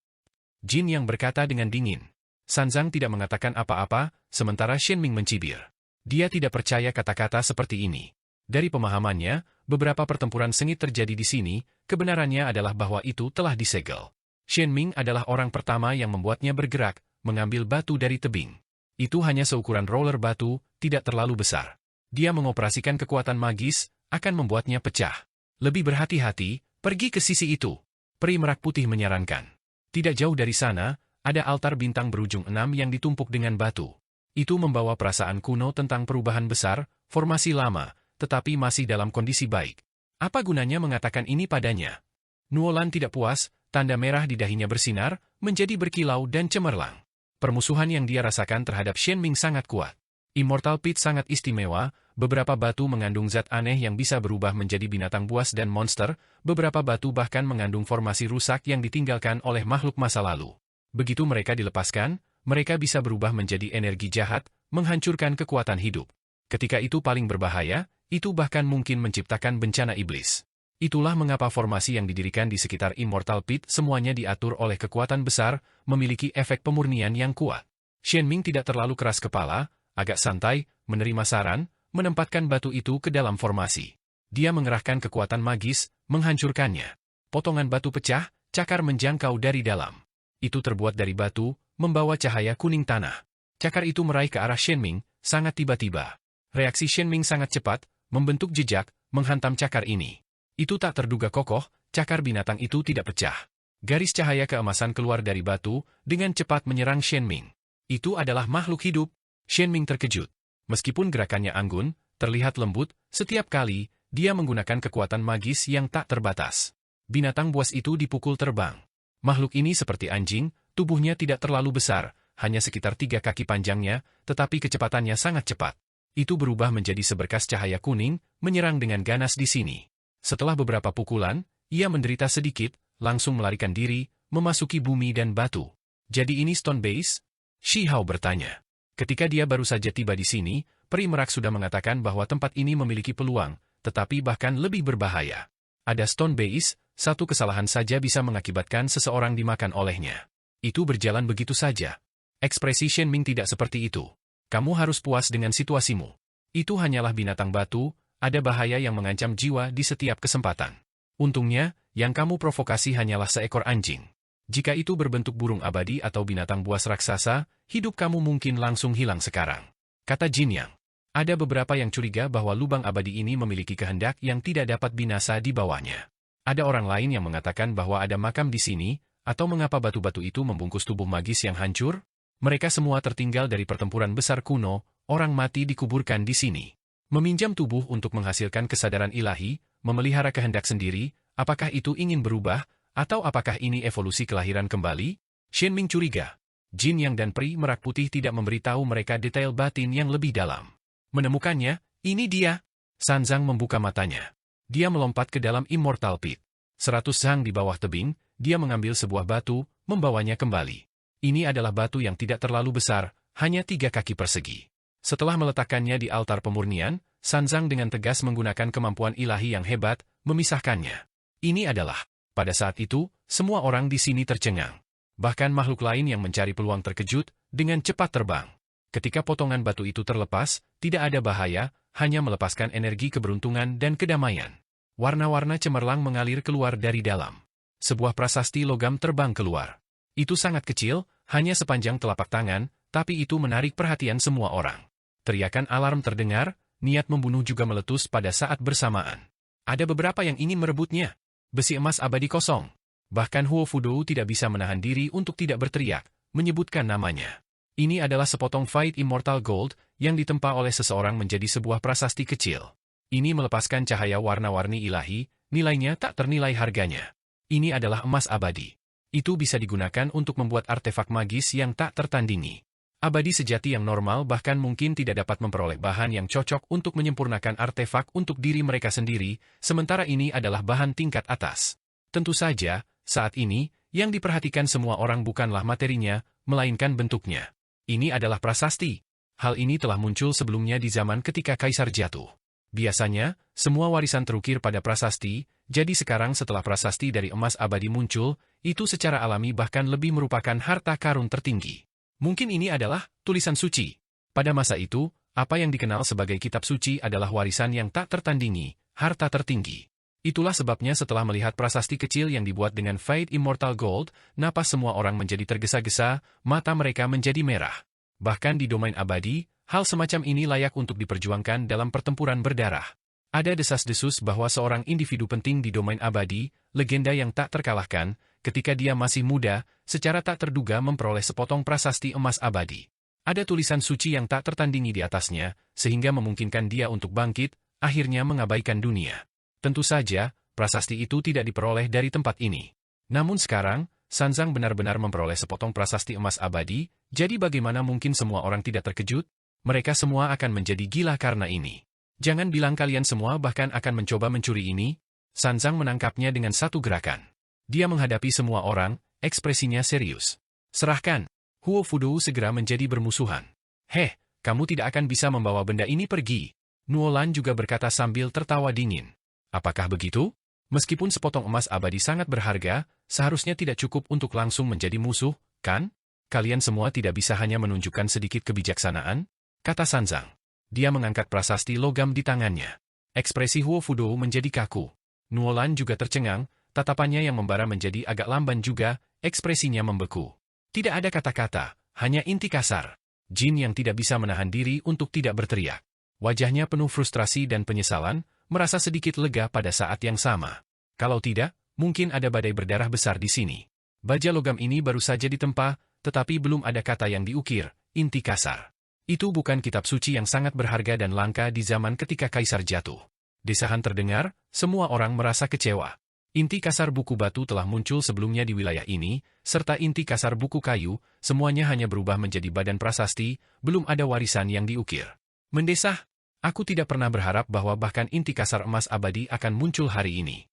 Speaker 1: Jin yang berkata dengan dingin. Sanzang tidak mengatakan apa-apa, sementara Shenming mencibir. Dia tidak percaya kata-kata seperti ini. Dari pemahamannya, beberapa pertempuran sengit terjadi di sini, kebenarannya adalah bahwa itu telah disegel. Shenming adalah orang pertama yang membuatnya bergerak, mengambil batu dari tebing. Itu hanya seukuran roller batu, tidak terlalu besar. Dia mengoperasikan kekuatan magis, akan membuatnya pecah. Lebih berhati-hati, pergi ke sisi itu. Peri merak putih menyarankan. Tidak jauh dari sana, ada altar bintang berujung 6 yang ditumpuk dengan batu. Itu membawa perasaan kuno tentang perubahan besar, formasi lama, tetapi masih dalam kondisi baik. Apa gunanya mengatakan ini padanya? Nuolan tidak puas, tanda merah di dahinya bersinar, menjadi berkilau dan cemerlang. Permusuhan yang dia rasakan terhadap Shenming sangat kuat. Immortal Pit sangat istimewa, beberapa batu mengandung zat aneh yang bisa berubah menjadi binatang buas dan monster, beberapa batu bahkan mengandung formasi rusak yang ditinggalkan oleh makhluk masa lalu. Begitu mereka dilepaskan, mereka bisa berubah menjadi energi jahat, menghancurkan kekuatan hidup. Ketika itu paling berbahaya, itu bahkan mungkin menciptakan bencana iblis. Itulah mengapa formasi yang didirikan di sekitar Immortal Pit semuanya diatur oleh kekuatan besar, memiliki efek pemurnian yang kuat. Shenming tidak terlalu keras kepala, agak santai, menerima saran, menempatkan batu itu ke dalam formasi. Dia mengerahkan kekuatan magis, menghancurkannya. Potongan batu pecah, cakar menjangkau dari dalam. Itu terbuat dari batu, membawa cahaya kuning tanah. Cakar itu meraih ke arah Shenming, sangat tiba-tiba. Reaksi Shenming sangat cepat, membentuk jejak, menghantam cakar ini. Itu tak terduga kokoh, cakar binatang itu tidak pecah. Garis cahaya keemasan keluar dari batu, dengan cepat menyerang Shenming. Itu adalah makhluk hidup. Shenming terkejut. Meskipun gerakannya anggun, terlihat lembut, setiap kali, dia menggunakan kekuatan magis yang tak terbatas. Binatang buas itu dipukul terbang. Makhluk ini seperti anjing, tubuhnya tidak terlalu besar, hanya sekitar 3 kaki panjangnya, tetapi kecepatannya sangat cepat. Itu berubah menjadi seberkas cahaya kuning, menyerang dengan ganas di sini. Setelah beberapa pukulan, ia menderita sedikit, langsung melarikan diri, memasuki bumi dan batu. Jadi ini Stone Base? Shihao bertanya. Ketika dia baru saja tiba di sini, peri merak sudah mengatakan bahwa tempat ini memiliki peluang, tetapi bahkan lebih berbahaya. Ada Stone Base, satu kesalahan saja bisa mengakibatkan seseorang dimakan olehnya. Itu berjalan begitu saja. Ekspresi Shenming tidak seperti itu. Kamu harus puas dengan situasimu. Itu hanyalah binatang batu, ada bahaya yang mengancam jiwa di setiap kesempatan. Untungnya, yang kamu provokasi hanyalah seekor anjing. Jika itu berbentuk burung abadi atau binatang buas raksasa, hidup kamu mungkin langsung hilang sekarang. Kata Jin Yang. Ada beberapa yang curiga bahwa lubang abadi ini memiliki kehendak yang tidak dapat binasa di bawahnya. Ada orang lain yang mengatakan bahwa ada makam di sini, atau mengapa batu-batu itu membungkus tubuh magis yang hancur? Mereka semua tertinggal dari pertempuran besar kuno, orang mati dikuburkan di sini. Meminjam tubuh untuk menghasilkan kesadaran ilahi, memelihara kehendak sendiri, apakah itu ingin berubah, atau apakah ini evolusi kelahiran kembali? Shenming curiga. Jin Yang dan peri merak putih tidak memberitahu mereka detail batin yang lebih dalam. Menemukannya, ini dia. Sanzang membuka matanya. Dia melompat ke dalam Immortal Pit. 100 zang di bawah tebing, dia mengambil sebuah batu, membawanya kembali. Ini adalah batu yang tidak terlalu besar, hanya 3 kaki persegi. Setelah meletakkannya di altar pemurnian, Sanzang dengan tegas menggunakan kemampuan ilahi yang hebat, memisahkannya. Ini adalah, pada saat itu, semua orang di sini tercengang. Bahkan makhluk lain yang mencari peluang terkejut, dengan cepat terbang. Ketika potongan batu itu terlepas, tidak ada bahaya, hanya melepaskan energi keberuntungan dan kedamaian. Warna-warna cemerlang mengalir keluar dari dalam. Sebuah prasasti logam terbang keluar. Itu sangat kecil, hanya sepanjang telapak tangan, tapi itu menarik perhatian semua orang. Teriakan alarm terdengar, niat membunuh juga meletus pada saat bersamaan. Ada beberapa yang ingin merebutnya. Besi emas abadi kosong. Bahkan Huo Fudou tidak bisa menahan diri untuk tidak berteriak, menyebutkan namanya. Ini adalah sepotong Fight Immortal Gold yang ditempa oleh seseorang menjadi sebuah prasasti kecil. Ini melepaskan cahaya warna-warni ilahi, nilainya tak ternilai harganya. Ini adalah emas abadi. Itu bisa digunakan untuk membuat artefak magis yang tak tertandingi. Abadi sejati yang normal bahkan mungkin tidak dapat memperoleh bahan yang cocok untuk menyempurnakan artefak untuk diri mereka sendiri, sementara ini adalah bahan tingkat atas. Tentu saja, saat ini, yang diperhatikan semua orang bukanlah materinya, melainkan bentuknya. Ini adalah prasasti. Hal ini telah muncul sebelumnya di zaman ketika kaisar jatuh. Biasanya, semua warisan terukir pada prasasti, jadi sekarang setelah prasasti dari emas abadi muncul, itu secara alami bahkan lebih merupakan harta karun tertinggi. Mungkin ini adalah tulisan suci. Pada masa itu, apa yang dikenal sebagai kitab suci adalah warisan yang tak tertandingi, harta tertinggi. Itulah sebabnya setelah melihat prasasti kecil yang dibuat dengan Fight Immortal Gold, napas semua orang menjadi tergesa-gesa, mata mereka menjadi merah. Bahkan di domain abadi, hal semacam ini layak untuk diperjuangkan dalam pertempuran berdarah. Ada desas-desus bahwa seorang individu penting di domain abadi, legenda yang tak terkalahkan, ketika dia masih muda, secara tak terduga memperoleh sepotong prasasti emas abadi. Ada tulisan suci yang tak tertandingi di atasnya, sehingga memungkinkan dia untuk bangkit, akhirnya mengabaikan dunia. Tentu saja, prasasti itu tidak diperoleh dari tempat ini. Namun sekarang, Sanzang benar-benar memperoleh sepotong prasasti emas abadi, jadi bagaimana mungkin semua orang tidak terkejut? Mereka semua akan menjadi gila karena ini. Jangan bilang kalian semua bahkan akan mencoba mencuri ini. Sanzang menangkapnya dengan satu gerakan. Dia menghadapi semua orang, ekspresinya serius. Serahkan. Huo Fudou segera menjadi bermusuhan. Heh, kamu tidak akan bisa membawa benda ini pergi. Nuolan juga berkata sambil tertawa dingin. Apakah begitu? Meskipun sepotong emas abadi sangat berharga, seharusnya tidak cukup untuk langsung menjadi musuh, kan? Kalian semua tidak bisa hanya menunjukkan sedikit kebijaksanaan? Kata Sanzang. Dia mengangkat prasasti logam di tangannya. Ekspresi Huo Fudou menjadi kaku. Nuolan juga tercengang, tatapannya yang membara menjadi agak lamban juga, ekspresinya membeku. Tidak ada kata-kata, hanya inti kasar. Jin yang tidak bisa menahan diri untuk tidak berteriak. Wajahnya penuh frustrasi dan penyesalan, merasa sedikit lega pada saat yang sama. Kalau tidak, mungkin ada badai berdarah besar di sini. Baja logam ini baru saja ditempa, tetapi belum ada kata yang diukir, inti kasar. Itu bukan kitab suci yang sangat berharga dan langka di zaman ketika kaisar jatuh. Desahan terdengar, semua orang merasa kecewa. Inti kasar buku batu telah muncul sebelumnya di wilayah ini, serta inti kasar buku kayu, semuanya hanya berubah menjadi badan prasasti, belum ada warisan yang diukir. Mendesah, aku tidak pernah berharap bahwa bahkan inti kasar emas abadi akan muncul hari ini.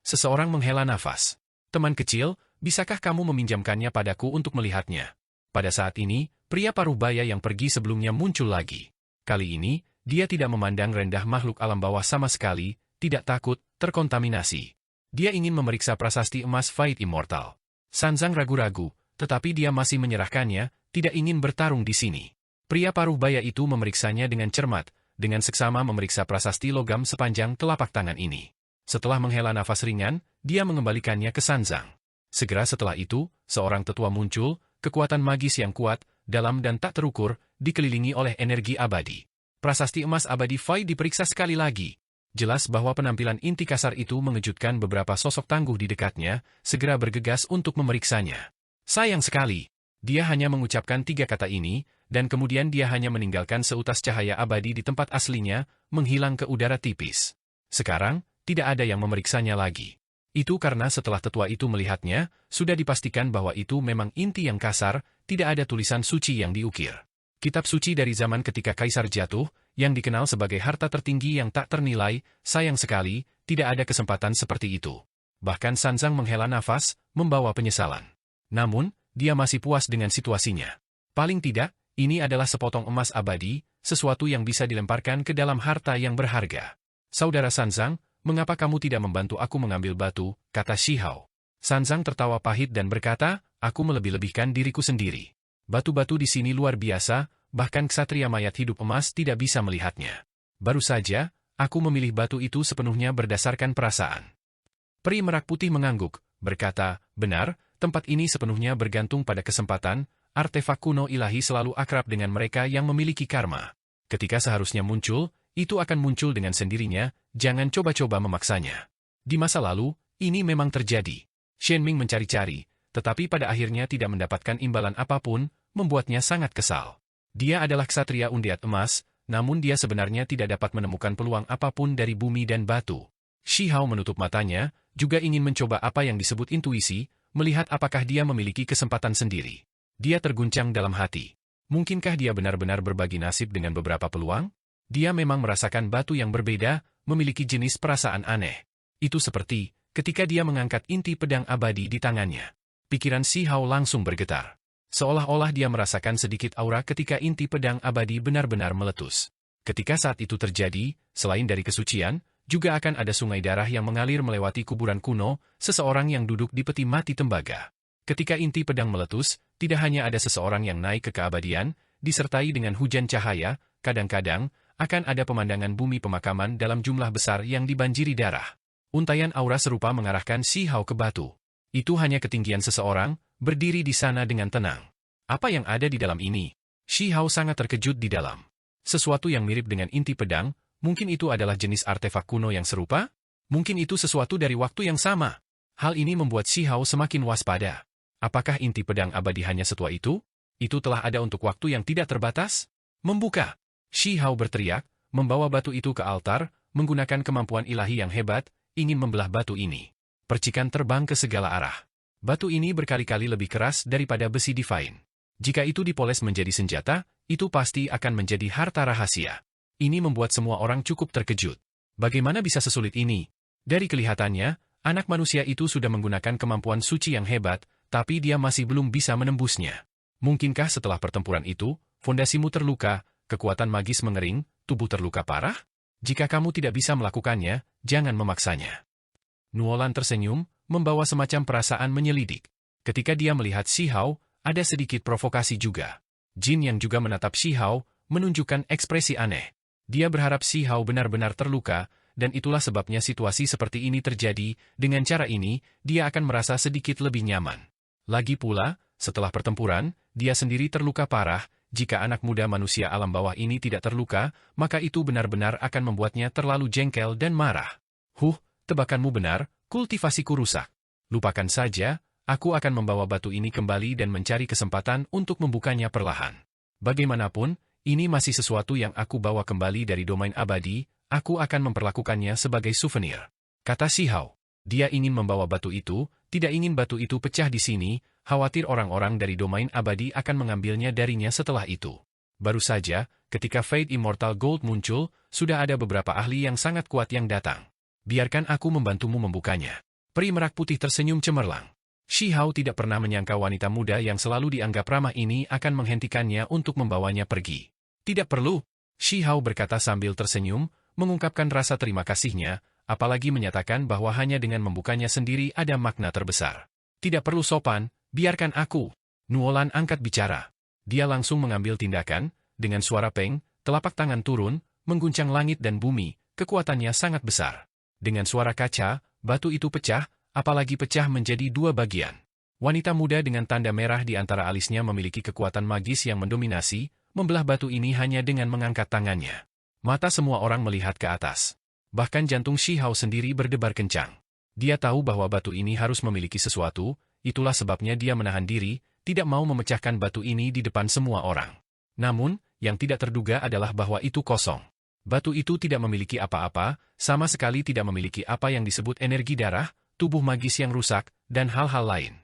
Speaker 1: Seseorang menghela nafas. Teman kecil, bisakah kamu meminjamkannya padaku untuk melihatnya? Pada saat ini, pria paruh baya yang pergi sebelumnya muncul lagi. Kali ini, dia tidak memandang rendah makhluk alam bawah sama sekali, tidak takut, terkontaminasi. Dia ingin memeriksa prasasti emas Fight Immortal. Sanzang ragu-ragu, tetapi dia masih menyerahkannya, tidak ingin bertarung di sini. Pria paruh baya itu memeriksanya dengan cermat, dengan seksama memeriksa prasasti logam sepanjang telapak tangan ini. Setelah menghela nafas ringan, dia mengembalikannya ke Sanzang. Segera setelah itu, seorang tetua muncul, kekuatan magis yang kuat, dalam dan tak terukur, dikelilingi oleh energi abadi. Prasasti emas abadi Fight diperiksa sekali lagi. Jelas bahwa penampilan inti kasar itu mengejutkan beberapa sosok tangguh di dekatnya, segera bergegas untuk memeriksanya. Sayang sekali. Dia hanya mengucapkan 3 kata ini, dan kemudian dia hanya meninggalkan seutas cahaya abadi di tempat aslinya, menghilang ke udara tipis. Sekarang, tidak ada yang memeriksanya lagi. Itu karena setelah tetua itu melihatnya, sudah dipastikan bahwa itu memang inti yang kasar, tidak ada tulisan suci yang diukir. Kitab suci dari zaman ketika kaisar jatuh, yang dikenal sebagai harta tertinggi yang tak ternilai, sayang sekali, tidak ada kesempatan seperti itu. Bahkan Sanzang menghela nafas, membawa penyesalan. Namun, dia masih puas dengan situasinya. Paling tidak, ini adalah sepotong emas abadi, sesuatu yang bisa dilemparkan ke dalam harta yang berharga. Saudara Sanzang, mengapa kamu tidak membantu aku mengambil batu, kata Shihao. Sanzang tertawa pahit dan berkata, aku melebih-lebihkan diriku sendiri. Batu-batu di sini luar biasa, bahkan ksatria mayat hidup emas tidak bisa melihatnya. Baru saja, aku memilih batu itu sepenuhnya berdasarkan perasaan. Peri merak putih mengangguk, berkata, benar, tempat ini sepenuhnya bergantung pada kesempatan, artefak kuno ilahi selalu akrab dengan mereka yang memiliki karma. Ketika seharusnya muncul, itu akan muncul dengan sendirinya, jangan coba-coba memaksanya. Di masa lalu, ini memang terjadi. Shenming mencari-cari, tetapi pada akhirnya tidak mendapatkan imbalan apapun, membuatnya sangat kesal. Dia adalah ksatria undead emas, namun dia sebenarnya tidak dapat menemukan peluang apapun dari bumi dan batu. Shihao menutup matanya, juga ingin mencoba apa yang disebut intuisi, melihat apakah dia memiliki kesempatan sendiri. Dia terguncang dalam hati. Mungkinkah dia benar-benar berbagi nasib dengan beberapa peluang? Dia memang merasakan batu yang berbeda, memiliki jenis perasaan aneh. Itu seperti ketika dia mengangkat inti pedang abadi di tangannya. Pikiran Shihao langsung bergetar. Seolah-olah dia merasakan sedikit aura ketika inti pedang abadi benar-benar meletus. Ketika saat itu terjadi, selain dari kesucian, juga akan ada sungai darah yang mengalir melewati kuburan kuno, seseorang yang duduk di peti mati tembaga. Ketika inti pedang meletus, tidak hanya ada seseorang yang naik ke keabadian, disertai dengan hujan cahaya, kadang-kadang, akan ada pemandangan bumi pemakaman dalam jumlah besar yang dibanjiri darah. Untaian aura serupa mengarahkan Shihao ke batu. Itu hanya ketinggian seseorang, berdiri di sana dengan tenang. Apa yang ada di dalam ini? Shihao sangat terkejut di dalam. Sesuatu yang mirip dengan inti pedang, mungkin itu adalah jenis artefak kuno yang serupa? Mungkin itu sesuatu dari waktu yang sama. Hal ini membuat Shihao semakin waspada. Apakah inti pedang abadi hanya setua itu? Itu telah ada untuk waktu yang tidak terbatas? Membuka! Shihao berteriak, membawa batu itu ke altar, menggunakan kemampuan ilahi yang hebat, ingin membelah batu ini. Percikan terbang ke segala arah. Batu ini berkali-kali lebih keras daripada besi divine. Jika itu dipoles menjadi senjata, itu pasti akan menjadi harta rahasia. Ini membuat semua orang cukup terkejut. Bagaimana bisa sesulit ini? Dari kelihatannya, anak manusia itu sudah menggunakan kemampuan suci yang hebat, tapi dia masih belum bisa menembusnya. Mungkinkah setelah pertempuran itu, fondasimu terluka, kekuatan magis mengering, tubuh terluka parah? Jika kamu tidak bisa melakukannya, jangan memaksanya. Nuolan tersenyum, membawa semacam perasaan menyelidik. Ketika dia melihat Shihao, ada sedikit provokasi juga. Jin yang juga menatap Shihao, menunjukkan ekspresi aneh. Dia berharap Shihao benar-benar terluka, dan itulah sebabnya situasi seperti ini terjadi. Dengan cara ini, dia akan merasa sedikit lebih nyaman. Lagi pula, setelah pertempuran, dia sendiri terluka parah. Jika anak muda manusia alam bawah ini tidak terluka, maka itu benar-benar akan membuatnya terlalu jengkel dan marah. Tebakanmu benar, kultivasiku rusak. Lupakan saja, aku akan membawa batu ini kembali dan mencari kesempatan untuk membukanya perlahan. Bagaimanapun, ini masih sesuatu yang aku bawa kembali dari domain abadi, aku akan memperlakukannya sebagai souvenir. Kata Shihao. Dia ingin membawa batu itu, tidak ingin batu itu pecah di sini, khawatir orang-orang dari domain abadi akan mengambilnya darinya setelah itu. Baru saja, ketika Fate Immortal Gold muncul, sudah ada beberapa ahli yang sangat kuat yang datang. Biarkan aku membantumu membukanya. Peri merak putih tersenyum cemerlang. Shihao tidak pernah menyangka wanita muda yang selalu dianggap ramah ini akan menghentikannya untuk membawanya pergi. Tidak perlu, Shihao berkata sambil tersenyum, mengungkapkan rasa terima kasihnya, apalagi menyatakan bahwa hanya dengan membukanya sendiri ada makna terbesar. Tidak perlu sopan, biarkan aku. Nuolan angkat bicara. Dia langsung mengambil tindakan, dengan suara peng, telapak tangan turun, mengguncang langit dan bumi, kekuatannya sangat besar. Dengan suara kaca, batu itu pecah, apalagi pecah menjadi dua bagian. Wanita muda dengan tanda merah di antara alisnya memiliki kekuatan magis yang mendominasi, membelah batu ini hanya dengan mengangkat tangannya. Mata semua orang melihat ke atas. Bahkan jantung Shihao sendiri berdebar kencang. Dia tahu bahwa batu ini harus memiliki sesuatu, itulah sebabnya dia menahan diri, tidak mau memecahkan batu ini di depan semua orang. Namun, yang tidak terduga adalah bahwa itu kosong. Batu itu tidak memiliki apa-apa, sama sekali tidak memiliki apa yang disebut energi darah, tubuh magis yang rusak, dan hal-hal lain.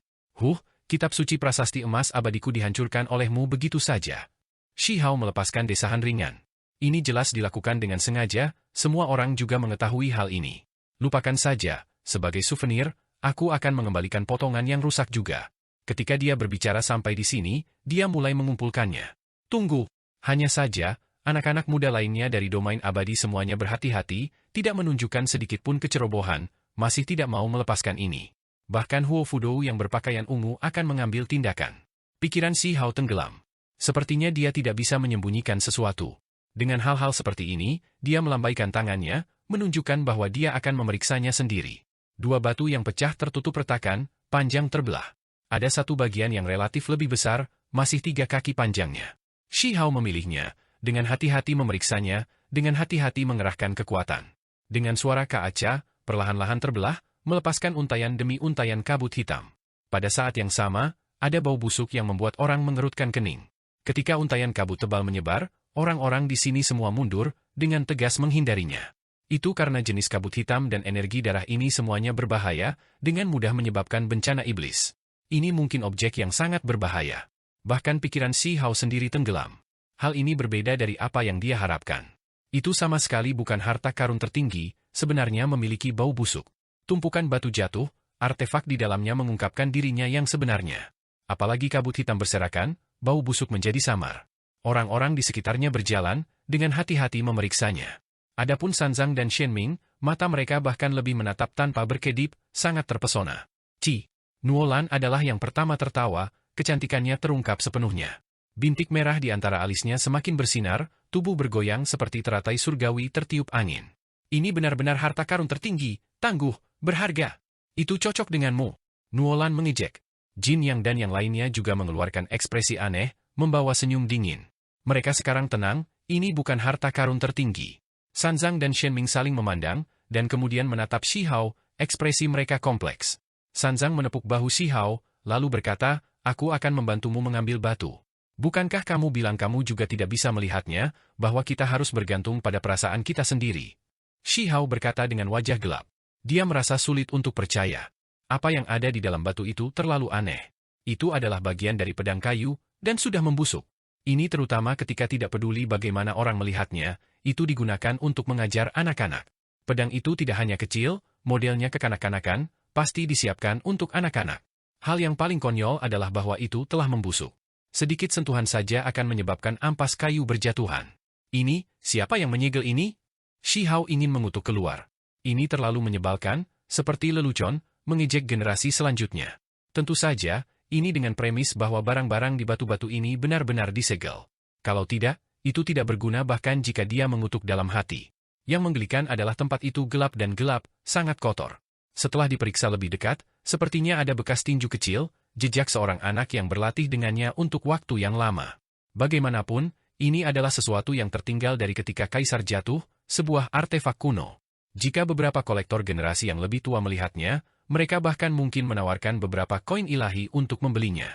Speaker 1: Kitab suci prasasti emas abadiku dihancurkan olehmu begitu saja. Shihao melepaskan desahan ringan. Ini jelas dilakukan dengan sengaja, semua orang juga mengetahui hal ini. Lupakan saja, sebagai souvenir, aku akan mengembalikan potongan yang rusak juga. Ketika dia berbicara sampai di sini, dia mulai mengumpulkannya. Tunggu, hanya saja, anak-anak muda lainnya dari domain abadi semuanya berhati-hati, tidak menunjukkan sedikitpun kecerobohan, masih tidak mau melepaskan ini. Bahkan Huo Fudou yang berpakaian ungu akan mengambil tindakan. Pikiran Shi Hao tenggelam. Sepertinya dia tidak bisa menyembunyikan sesuatu. Dengan hal-hal seperti ini, dia melambaikan tangannya, menunjukkan bahwa dia akan memeriksanya sendiri. Dua batu yang pecah tertutup retakan, panjang terbelah. Ada satu bagian yang relatif lebih besar, masih 3 kaki panjangnya. Shi Hao memilihnya, dengan hati-hati memeriksanya, dengan hati-hati mengerahkan kekuatan. Dengan suara kaca, perlahan-lahan terbelah, melepaskan untayan demi untayan kabut hitam. Pada saat yang sama, ada bau busuk yang membuat orang mengerutkan kening. Ketika untayan kabut tebal menyebar, orang-orang di sini semua mundur, dengan tegas menghindarinya. Itu karena jenis kabut hitam dan energi darah ini semuanya berbahaya, dengan mudah menyebabkan bencana iblis. Ini mungkin objek yang sangat berbahaya. Bahkan pikiran Shi Hao sendiri tenggelam. Hal ini berbeda dari apa yang dia harapkan. Itu sama sekali bukan harta karun tertinggi, sebenarnya memiliki bau busuk. Tumpukan batu jatuh, artefak di dalamnya mengungkapkan dirinya yang sebenarnya. Apalagi kabut hitam berserakan, bau busuk menjadi samar. Orang-orang di sekitarnya berjalan, dengan hati-hati memeriksanya. Adapun Sanzang dan Shenming, mata mereka bahkan lebih menatap tanpa berkedip, sangat terpesona. Nuolan adalah yang pertama tertawa, kecantikannya terungkap sepenuhnya. Bintik merah di antara alisnya semakin bersinar, tubuh bergoyang seperti teratai surgawi tertiup angin. Ini benar-benar harta karun tertinggi, tangguh, berharga. Itu cocok denganmu. Nuolan mengejek. Jin Yang dan yang lainnya juga mengeluarkan ekspresi aneh, membawa senyum dingin. Mereka sekarang tenang, ini bukan harta karun tertinggi. Sanzang dan Shenming saling memandang, dan kemudian menatap Shi Hao, ekspresi mereka kompleks. Sanzang menepuk bahu Shi Hao, lalu berkata, aku akan membantumu mengambil batu. Bukankah kamu bilang kamu juga tidak bisa melihatnya, bahwa kita harus bergantung pada perasaan kita sendiri? Shi Hao berkata dengan wajah gelap. Dia merasa sulit untuk percaya. Apa yang ada di dalam batu itu terlalu aneh. Itu adalah bagian dari pedang kayu, dan sudah membusuk. Ini terutama ketika tidak peduli bagaimana orang melihatnya, itu digunakan untuk mengajar anak-anak. Pedang itu tidak hanya kecil, modelnya kekanak-kanakan, pasti disiapkan untuk anak-anak. Hal yang paling konyol adalah bahwa itu telah membusuk. Sedikit sentuhan saja akan menyebabkan ampas kayu berjatuhan. Ini, siapa yang menyegel ini? Shi Hao ingin mengutuk keluar. Ini terlalu menyebalkan, seperti lelucon, mengejek generasi selanjutnya. Tentu saja, ini dengan premis bahwa barang-barang di batu-batu ini benar-benar disegel. Kalau tidak, itu tidak berguna bahkan jika dia mengutuk dalam hati. Yang menggelikan adalah tempat itu gelap dan gelap, sangat kotor. Setelah diperiksa lebih dekat, sepertinya ada bekas tinju kecil, jejak seorang anak yang berlatih dengannya untuk waktu yang lama. Bagaimanapun, ini adalah sesuatu yang tertinggal dari ketika Kaisar jatuh, sebuah artefak kuno. Jika beberapa kolektor generasi yang lebih tua melihatnya, mereka bahkan mungkin menawarkan beberapa koin ilahi untuk membelinya.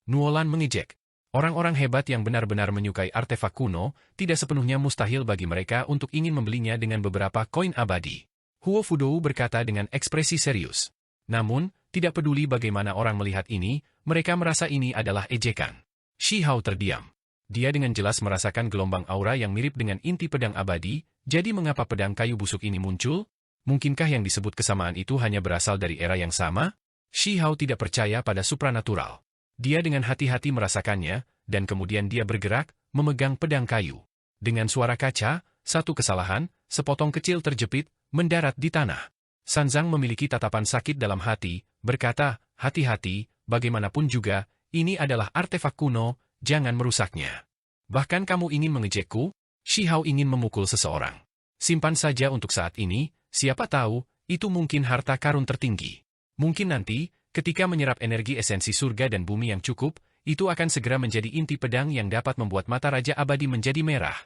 Speaker 1: Nuolan mengejek. Orang-orang hebat yang benar-benar menyukai artefak kuno, tidak sepenuhnya mustahil bagi mereka untuk ingin membelinya dengan beberapa koin abadi. Huo Fudou berkata dengan ekspresi serius. Namun, tidak peduli bagaimana orang melihat ini, mereka merasa ini adalah ejekan. Shi Hao terdiam. Dia dengan jelas merasakan gelombang aura yang mirip dengan inti pedang abadi, jadi mengapa pedang kayu busuk ini muncul? Mungkinkah yang disebut kesamaan itu hanya berasal dari era yang sama? Shi Hao tidak percaya pada supranatural. Dia dengan hati-hati merasakannya, dan kemudian dia bergerak, memegang pedang kayu. Dengan suara kaca, satu kesalahan, sepotong kecil terjepit, mendarat di tanah. Sanzang memiliki tatapan sakit dalam hati, berkata, hati-hati, bagaimanapun juga, ini adalah artefak kuno, jangan merusaknya. Bahkan kamu ingin mengejekku? Shi Hao ingin memukul seseorang. Simpan saja untuk saat ini, siapa tahu, itu mungkin harta karun tertinggi. Mungkin nanti, ketika menyerap energi esensi surga dan bumi yang cukup, itu akan segera menjadi inti pedang yang dapat membuat mata Raja Abadi menjadi merah.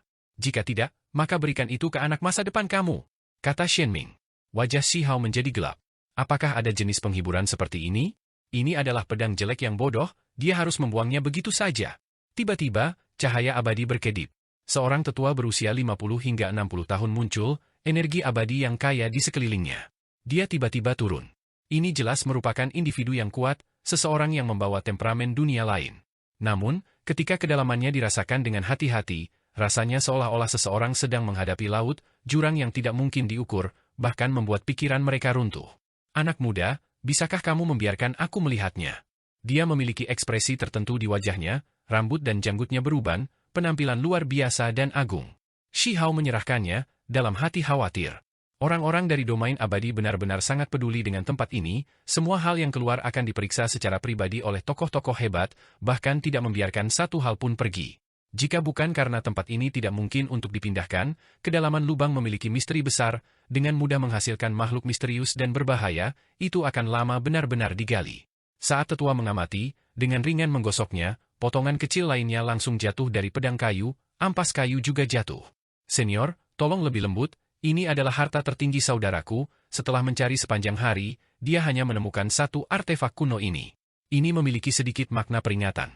Speaker 1: Jika tidak, maka berikan itu ke anak masa depan kamu, kata Shenming. Wajah Shi Hao menjadi gelap. Apakah ada jenis penghiburan seperti ini? Ini adalah pedang jelek yang bodoh, dia harus membuangnya begitu saja. Tiba-tiba, cahaya abadi berkedip. Seorang tetua berusia 50 hingga 60 tahun muncul, energi abadi yang kaya di sekelilingnya. Dia tiba-tiba turun. Ini jelas merupakan individu yang kuat, seseorang yang membawa temperamen dunia lain. Namun, ketika kedalamannya dirasakan dengan hati-hati, rasanya seolah-olah seseorang sedang menghadapi laut, jurang yang tidak mungkin diukur, bahkan membuat pikiran mereka runtuh. Anak muda, bisakah kamu membiarkan aku melihatnya? Dia memiliki ekspresi tertentu di wajahnya, rambut dan janggutnya beruban, penampilan luar biasa dan agung. Shi Hao menyerahkannya, dalam hati khawatir. Orang-orang dari domain abadi benar-benar sangat peduli dengan tempat ini, semua hal yang keluar akan diperiksa secara pribadi oleh tokoh-tokoh hebat, bahkan tidak membiarkan satu hal pun pergi. Jika bukan karena tempat ini tidak mungkin untuk dipindahkan, kedalaman lubang memiliki misteri besar, dengan mudah menghasilkan makhluk misterius dan berbahaya, itu akan lama benar-benar digali. Saat tetua mengamati, dengan ringan menggosoknya, potongan kecil lainnya langsung jatuh dari pedang kayu, ampas kayu juga jatuh. Senior, tolong lebih lembut, ini adalah harta tertinggi saudaraku, setelah mencari sepanjang hari, dia hanya menemukan satu artefak kuno ini. Ini memiliki sedikit makna peringatan.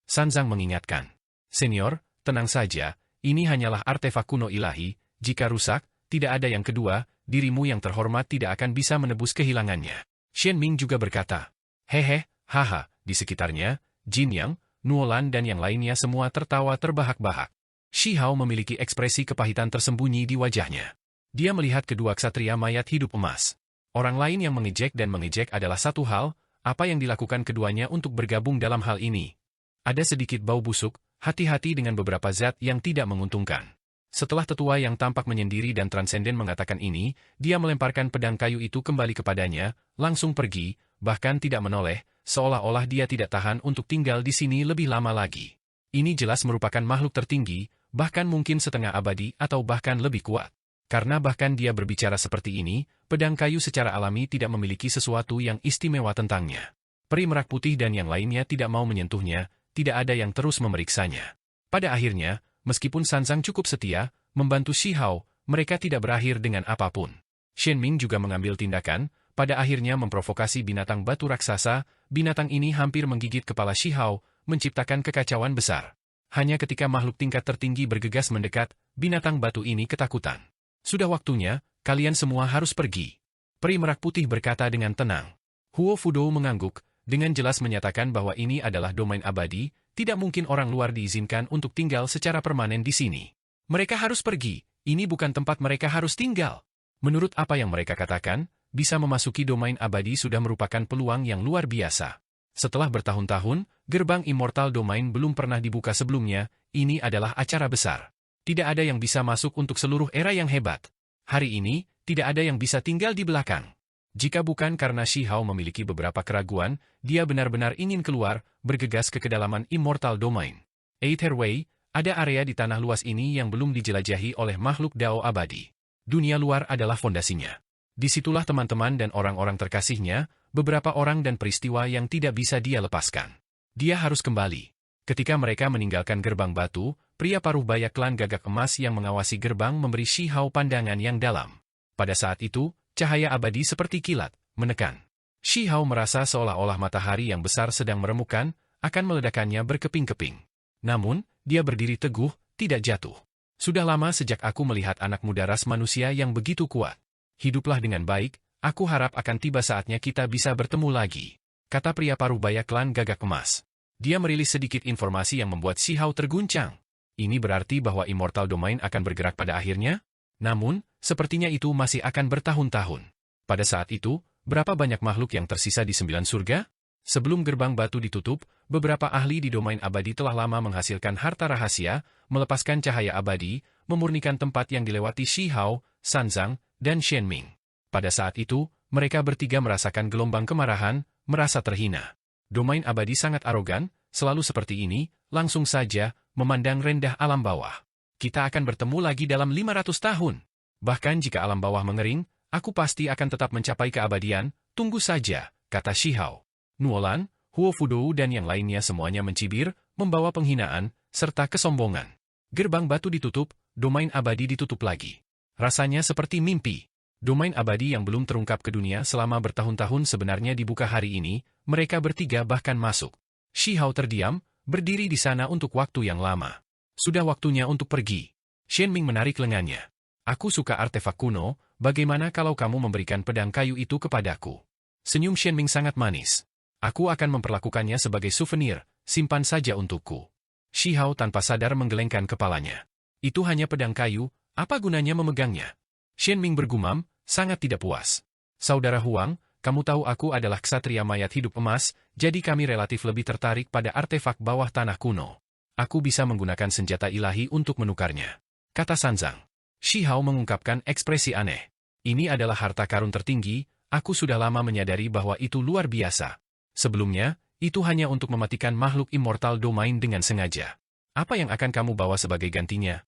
Speaker 1: Sanzang mengingatkan. Senior, tenang saja, ini hanyalah artefak kuno ilahi, jika rusak, tidak ada yang kedua, dirimu yang terhormat tidak akan bisa menebus kehilangannya. Shen Ming juga berkata. Hehe, haha, di sekitarnya, Jin Yang, Nuolan dan yang lainnya semua tertawa terbahak-bahak. Shi Hao memiliki ekspresi kepahitan tersembunyi di wajahnya. Dia melihat kedua ksatria mayat hidup emas. Orang lain yang mengejek dan mengejek adalah satu hal, apa yang dilakukan keduanya untuk bergabung dalam hal ini. Ada sedikit bau busuk, hati-hati dengan beberapa zat yang tidak menguntungkan. Setelah tetua yang tampak menyendiri dan transenden mengatakan ini, dia melemparkan pedang kayu itu kembali kepadanya, langsung pergi, bahkan tidak menoleh, seolah-olah dia tidak tahan untuk tinggal di sini lebih lama lagi. Ini jelas merupakan makhluk tertinggi, bahkan mungkin setengah abadi atau bahkan lebih kuat. Karena bahkan dia berbicara seperti ini, pedang kayu secara alami tidak memiliki sesuatu yang istimewa tentangnya. Peri merak putih dan yang lainnya tidak mau menyentuhnya, tidak ada yang terus memeriksanya. Pada akhirnya, meskipun Sanzang cukup setia, membantu Shi Hao, mereka tidak berakhir dengan apapun. Shen Ming juga mengambil tindakan, pada akhirnya memprovokasi binatang batu raksasa, binatang ini hampir menggigit kepala Shi Hao, menciptakan kekacauan besar. Hanya ketika makhluk tingkat tertinggi bergegas mendekat, binatang batu ini ketakutan. Sudah waktunya, kalian semua harus pergi. Peri merak putih berkata dengan tenang. Huo Fudou mengangguk, dengan jelas menyatakan bahwa ini adalah domain abadi, tidak mungkin orang luar diizinkan untuk tinggal secara permanen di sini. Mereka harus pergi, ini bukan tempat mereka harus tinggal. Menurut apa yang mereka katakan, bisa memasuki domain abadi sudah merupakan peluang yang luar biasa. Setelah bertahun-tahun, gerbang Immortal Domain belum pernah dibuka sebelumnya, ini adalah acara besar. Tidak ada yang bisa masuk untuk seluruh era yang hebat. Hari ini, tidak ada yang bisa tinggal di belakang. Jika bukan karena Shi Hao memiliki beberapa keraguan, dia benar-benar ingin keluar, bergegas ke kedalaman Immortal Domain. Aetherway, ada area di tanah luas ini yang belum dijelajahi oleh makhluk Dao abadi. Dunia luar adalah fondasinya. Disitulah teman-teman dan orang-orang terkasihnya, beberapa orang dan peristiwa yang tidak bisa dia lepaskan. Dia harus kembali. Ketika mereka meninggalkan gerbang batu, pria paruh baya klan gagak emas yang mengawasi gerbang memberi Shi Hao pandangan yang dalam. Pada saat itu, cahaya abadi seperti kilat, menekan. Shi Hao merasa seolah-olah matahari yang besar sedang meremukkan, akan meledakannya berkeping-keping. Namun, dia berdiri teguh, tidak jatuh. Sudah lama sejak aku melihat anak muda ras manusia yang begitu kuat. Hiduplah dengan baik, aku harap akan tiba saatnya kita bisa bertemu lagi, kata pria paruh baya klan gagak emas. Dia merilis sedikit informasi yang membuat Shi Hao terguncang. Ini berarti bahwa Immortal Domain akan bergerak pada akhirnya? Namun, sepertinya itu masih akan bertahun-tahun. Pada saat itu, berapa banyak makhluk yang tersisa di 9 surga? Sebelum gerbang batu ditutup, beberapa ahli di domain abadi telah lama menghasilkan harta rahasia, melepaskan cahaya abadi, memurnikan tempat yang dilewati Shi Hao, Sanzang, dan Shen Ming. Pada saat itu, mereka bertiga merasakan gelombang kemarahan, merasa terhina. Domain abadi sangat arogan, selalu seperti ini, langsung saja, memandang rendah alam bawah. Kita akan bertemu lagi dalam 500 tahun. Bahkan jika alam bawah mengering, aku pasti akan tetap mencapai keabadian, tunggu saja, kata Shi Hao. Nuolan, Huo Fudou dan yang lainnya semuanya mencibir, membawa penghinaan, serta kesombongan. Gerbang batu ditutup, domain abadi ditutup lagi. Rasanya seperti mimpi. Domain abadi yang belum terungkap ke dunia selama bertahun-tahun sebenarnya dibuka hari ini, mereka bertiga bahkan masuk. Shi Hao terdiam, berdiri di sana untuk waktu yang lama. Sudah waktunya untuk pergi. Shen Ming menarik lengannya. Aku suka artefak kuno, bagaimana kalau kamu memberikan pedang kayu itu kepadaku? Senyum Shen Ming sangat manis. Aku akan memperlakukannya sebagai souvenir, simpan saja untukku. Shi Hao tanpa sadar menggelengkan kepalanya. Itu hanya pedang kayu, apa gunanya memegangnya? Shen Ming bergumam, sangat tidak puas. Saudara Huang, kamu tahu aku adalah ksatria mayat hidup emas, jadi kami relatif lebih tertarik pada artefak bawah tanah kuno. Aku bisa menggunakan senjata ilahi untuk menukarnya, kata Sanzang. Shi Hao mengungkapkan ekspresi aneh. Ini adalah harta karun tertinggi, aku sudah lama menyadari bahwa itu luar biasa. Sebelumnya, itu hanya untuk mematikan makhluk immortal domain dengan sengaja. Apa yang akan kamu bawa sebagai gantinya?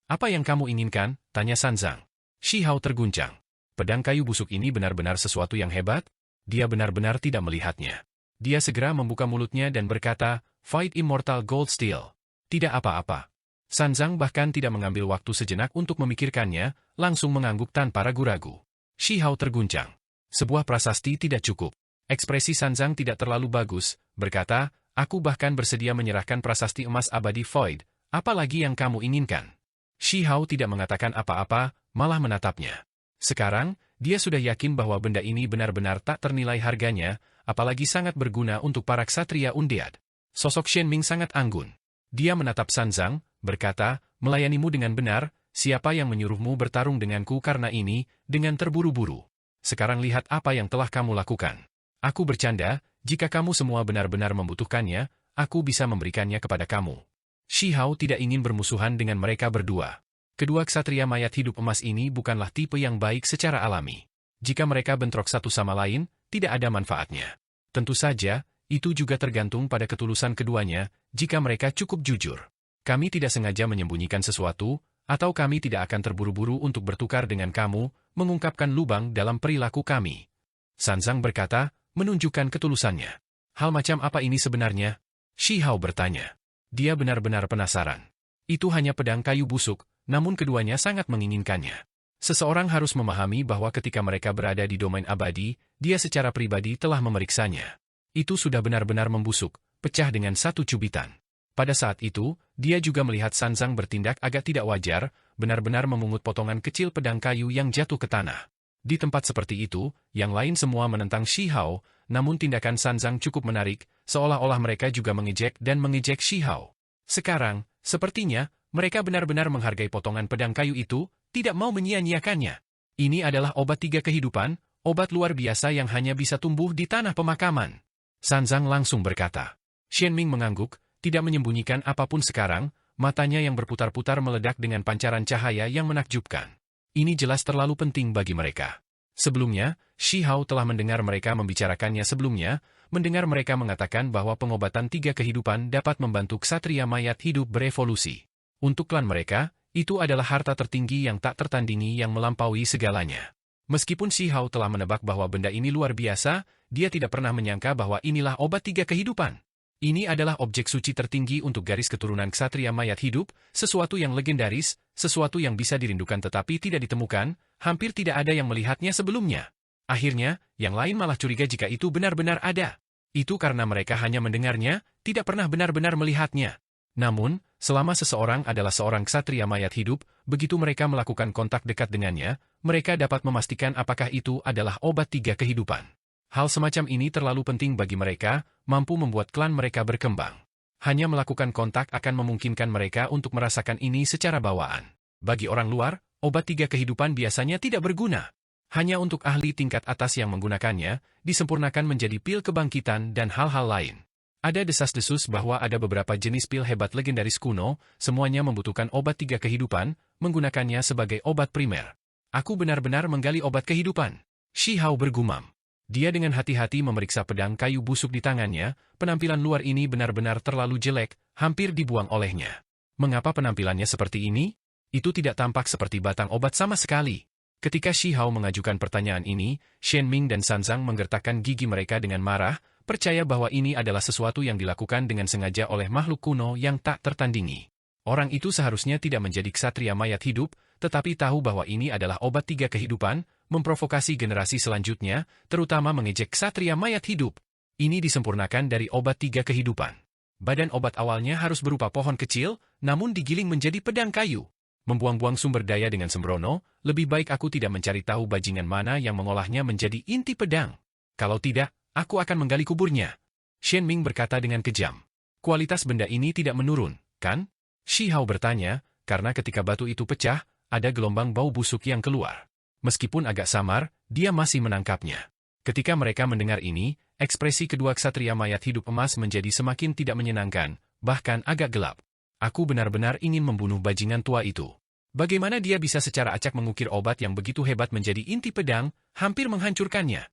Speaker 1: Apa yang kamu inginkan? Tanya Sanzang. Shi Hao terguncang. Pedang kayu busuk ini benar-benar sesuatu yang hebat? Dia benar-benar tidak melihatnya. Dia segera membuka mulutnya dan berkata, Fight Immortal Gold Steel. Tidak apa-apa. Sanzang bahkan tidak mengambil waktu sejenak untuk memikirkannya, langsung mengangguk tanpa ragu-ragu. Shi Hao terguncang. Sebuah prasasti tidak cukup. Ekspresi Sanzang tidak terlalu bagus, berkata, aku bahkan bersedia menyerahkan prasasti emas abadi Void, apalagi yang kamu inginkan. Shi Hao tidak mengatakan apa-apa, malah menatapnya. Sekarang, dia sudah yakin bahwa benda ini benar-benar tak ternilai harganya, apalagi sangat berguna untuk para ksatria undead. Sosok Shen Ming sangat anggun. Dia menatap Sanzang, berkata, melayanimu dengan benar, siapa yang menyuruhmu bertarung denganku karena ini, dengan terburu-buru. Sekarang lihat apa yang telah kamu lakukan. Aku bercanda, jika kamu semua benar-benar membutuhkannya, aku bisa memberikannya kepada kamu. Shi Hao tidak ingin bermusuhan dengan mereka berdua. Kedua ksatria mayat hidup emas ini bukanlah tipe yang baik secara alami. Jika mereka bentrok satu sama lain, tidak ada manfaatnya. Tentu saja, itu juga tergantung pada ketulusan keduanya, jika mereka cukup jujur. Kami tidak sengaja menyembunyikan sesuatu, atau kami tidak akan terburu-buru untuk bertukar dengan kamu, mengungkapkan lubang dalam perilaku kami. Sanzang berkata, menunjukkan ketulusannya. Hal macam apa ini sebenarnya? Shi Hao bertanya. Dia benar-benar penasaran. Itu hanya pedang kayu busuk, namun keduanya sangat menginginkannya. Seseorang harus memahami bahwa ketika mereka berada di domain abadi, dia secara pribadi telah memeriksanya. Itu sudah benar-benar membusuk, pecah dengan satu cubitan. Pada saat itu, dia juga melihat Sanzang bertindak agak tidak wajar, benar-benar memungut potongan kecil pedang kayu yang jatuh ke tanah. Di tempat seperti itu, yang lain semua menentang Shi Hao, namun tindakan Sanzang cukup menarik, seolah-olah mereka juga mengejek dan mengejek Shi Hao. Sekarang, sepertinya, mereka benar-benar menghargai potongan pedang kayu itu, tidak mau menyia-nyiakannya. Ini adalah obat tiga kehidupan, obat luar biasa yang hanya bisa tumbuh di tanah pemakaman. Sanzang langsung berkata. Shen Ming mengangguk, tidak menyembunyikan apapun sekarang, matanya yang berputar-putar meledak dengan pancaran cahaya yang menakjubkan. Ini jelas terlalu penting bagi mereka. Sebelumnya, Shi Hao telah mendengar mereka membicarakannya sebelumnya, mendengar mereka mengatakan bahwa pengobatan tiga kehidupan dapat membantu ksatria mayat hidup berevolusi. Untuk klan mereka, itu adalah harta tertinggi yang tak tertandingi yang melampaui segalanya. Meskipun Shi Hao telah menebak bahwa benda ini luar biasa, dia tidak pernah menyangka bahwa inilah obat tiga kehidupan. Ini adalah objek suci tertinggi untuk garis keturunan ksatria mayat hidup, sesuatu yang legendaris, sesuatu yang bisa dirindukan tetapi tidak ditemukan, hampir tidak ada yang melihatnya sebelumnya. Akhirnya, yang lain malah curiga jika itu benar-benar ada. Itu karena mereka hanya mendengarnya, tidak pernah benar-benar melihatnya. Namun, selama seseorang adalah seorang ksatria mayat hidup, begitu mereka melakukan kontak dekat dengannya, mereka dapat memastikan apakah itu adalah obat tiga kehidupan. Hal semacam ini terlalu penting bagi mereka, mampu membuat klan mereka berkembang. Hanya melakukan kontak akan memungkinkan mereka untuk merasakan ini secara bawaan. Bagi orang luar, obat tiga kehidupan biasanya tidak berguna. Hanya untuk ahli tingkat atas yang menggunakannya, disempurnakan menjadi pil kebangkitan dan hal-hal lain. Ada desas-desus bahwa ada beberapa jenis pil hebat legendaris kuno, semuanya membutuhkan obat tiga kehidupan, menggunakannya sebagai obat primer. Aku benar-benar menggali obat kehidupan. Shi Hao bergumam. Dia dengan hati-hati memeriksa pedang kayu busuk di tangannya, penampilan luar ini benar-benar terlalu jelek, hampir dibuang olehnya. Mengapa penampilannya seperti ini? Itu tidak tampak seperti batang obat sama sekali. Ketika Shi Hao mengajukan pertanyaan ini, Shen Ming dan Sanzang menggertakkan gigi mereka dengan marah, percaya bahwa ini adalah sesuatu yang dilakukan dengan sengaja oleh makhluk kuno yang tak tertandingi. Orang itu seharusnya tidak menjadi ksatria mayat hidup, tetapi tahu bahwa ini adalah obat tiga kehidupan, memprovokasi generasi selanjutnya, terutama mengejek ksatria mayat hidup. Ini disempurnakan dari obat tiga kehidupan. Badan obat awalnya harus berupa pohon kecil, namun digiling menjadi pedang kayu. Membuang-buang sumber daya dengan sembrono, lebih baik aku tidak mencari tahu bajingan mana yang mengolahnya menjadi inti pedang. Kalau tidak, aku akan menggali kuburnya. Shen Ming berkata dengan kejam. Kualitas benda ini tidak menurun, kan? Shi Hao bertanya, karena ketika batu itu pecah, ada gelombang bau busuk yang keluar. Meskipun agak samar, dia masih menangkapnya. Ketika mereka mendengar ini, ekspresi kedua ksatria mayat hidup emas menjadi semakin tidak menyenangkan, bahkan agak gelap. Aku benar-benar ingin membunuh bajingan tua itu. Bagaimana dia bisa secara acak mengukir obat yang begitu hebat menjadi inti pedang, hampir menghancurkannya?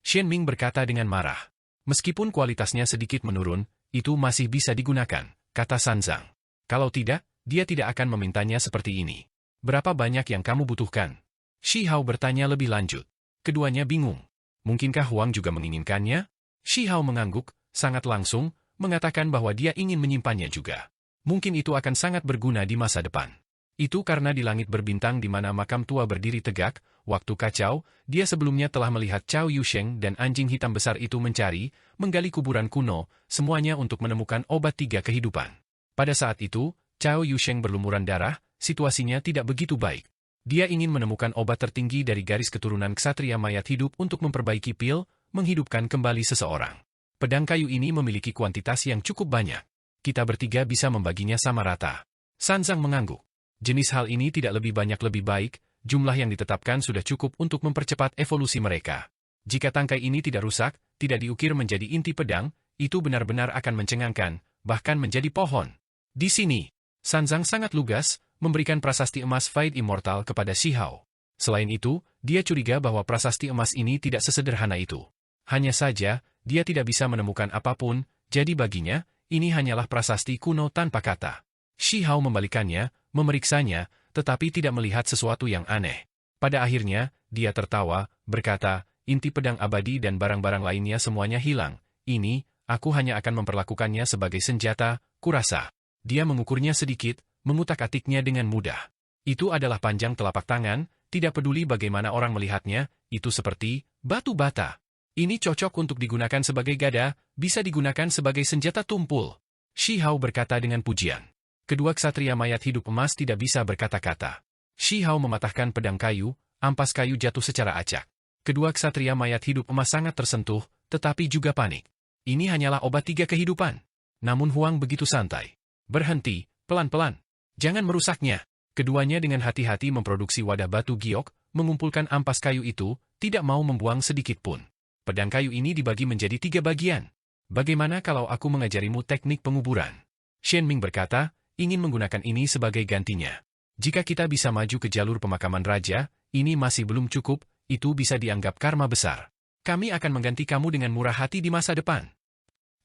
Speaker 1: Shen Ming berkata dengan marah. Meskipun kualitasnya sedikit menurun, itu masih bisa digunakan, kata Sanzang. Kalau tidak, dia tidak akan memintanya seperti ini. Berapa banyak yang kamu butuhkan? Shi Hao bertanya lebih lanjut. Keduanya bingung. Mungkinkah Huang juga menginginkannya? Shi Hao mengangguk, sangat langsung, mengatakan bahwa dia ingin menyimpannya juga. Mungkin itu akan sangat berguna di masa depan. Itu karena di langit berbintang di mana makam tua berdiri tegak, waktu kacau, dia sebelumnya telah melihat Cao Yusheng dan anjing hitam besar itu menggali kuburan kuno, semuanya untuk menemukan obat tiga kehidupan. Pada saat itu, Cao Yusheng berlumuran darah, situasinya tidak begitu baik. Dia ingin menemukan obat tertinggi dari garis keturunan ksatria mayat hidup untuk memperbaiki pil, menghidupkan kembali seseorang. Pedang kayu ini memiliki kuantitas yang cukup banyak. Kita bertiga bisa membaginya sama rata. Sanzang mengangguk. Jenis hal ini tidak lebih banyak lebih baik, jumlah yang ditetapkan sudah cukup untuk mempercepat evolusi mereka. Jika tangkai ini tidak rusak, tidak diukir menjadi inti pedang, itu benar-benar akan mencengangkan, bahkan menjadi pohon. Di sini, Sanzang sangat lugas, memberikan prasasti emas Fight Immortal kepada Shi Hao. Selain itu, dia curiga bahwa prasasti emas ini tidak sesederhana itu. Hanya saja, dia tidak bisa menemukan apapun, jadi baginya, ini hanyalah prasasti kuno tanpa kata. Shi Hao membalikannya, memeriksanya, tetapi tidak melihat sesuatu yang aneh. Pada akhirnya, dia tertawa, berkata, inti pedang abadi dan barang-barang lainnya semuanya hilang. Ini, aku hanya akan memperlakukannya sebagai senjata, kurasa. Dia mengukurnya sedikit, mengutak-atiknya dengan mudah. Itu adalah panjang telapak tangan, tidak peduli bagaimana orang melihatnya, itu seperti batu bata. Ini cocok untuk digunakan sebagai gada, bisa digunakan sebagai senjata tumpul. Shi Hao berkata dengan pujian. Kedua ksatria mayat hidup emas tidak bisa berkata-kata. Shi Hao mematahkan pedang kayu, ampas kayu jatuh secara acak. Kedua ksatria mayat hidup emas sangat tersentuh, tetapi juga panik. Ini hanyalah obat tiga kehidupan. Namun Huang begitu santai. Berhenti, pelan-pelan. Jangan merusaknya. Keduanya dengan hati-hati memproduksi wadah batu giok, mengumpulkan ampas kayu itu, tidak mau membuang sedikit pun. Pedang kayu ini dibagi menjadi 3 bagian. Bagaimana kalau aku mengajarimu teknik penguburan? Shen Ming berkata, ingin menggunakan ini sebagai gantinya. Jika kita bisa maju ke jalur pemakaman raja, ini masih belum cukup, itu bisa dianggap karma besar. Kami akan mengganti kamu dengan murah hati di masa depan.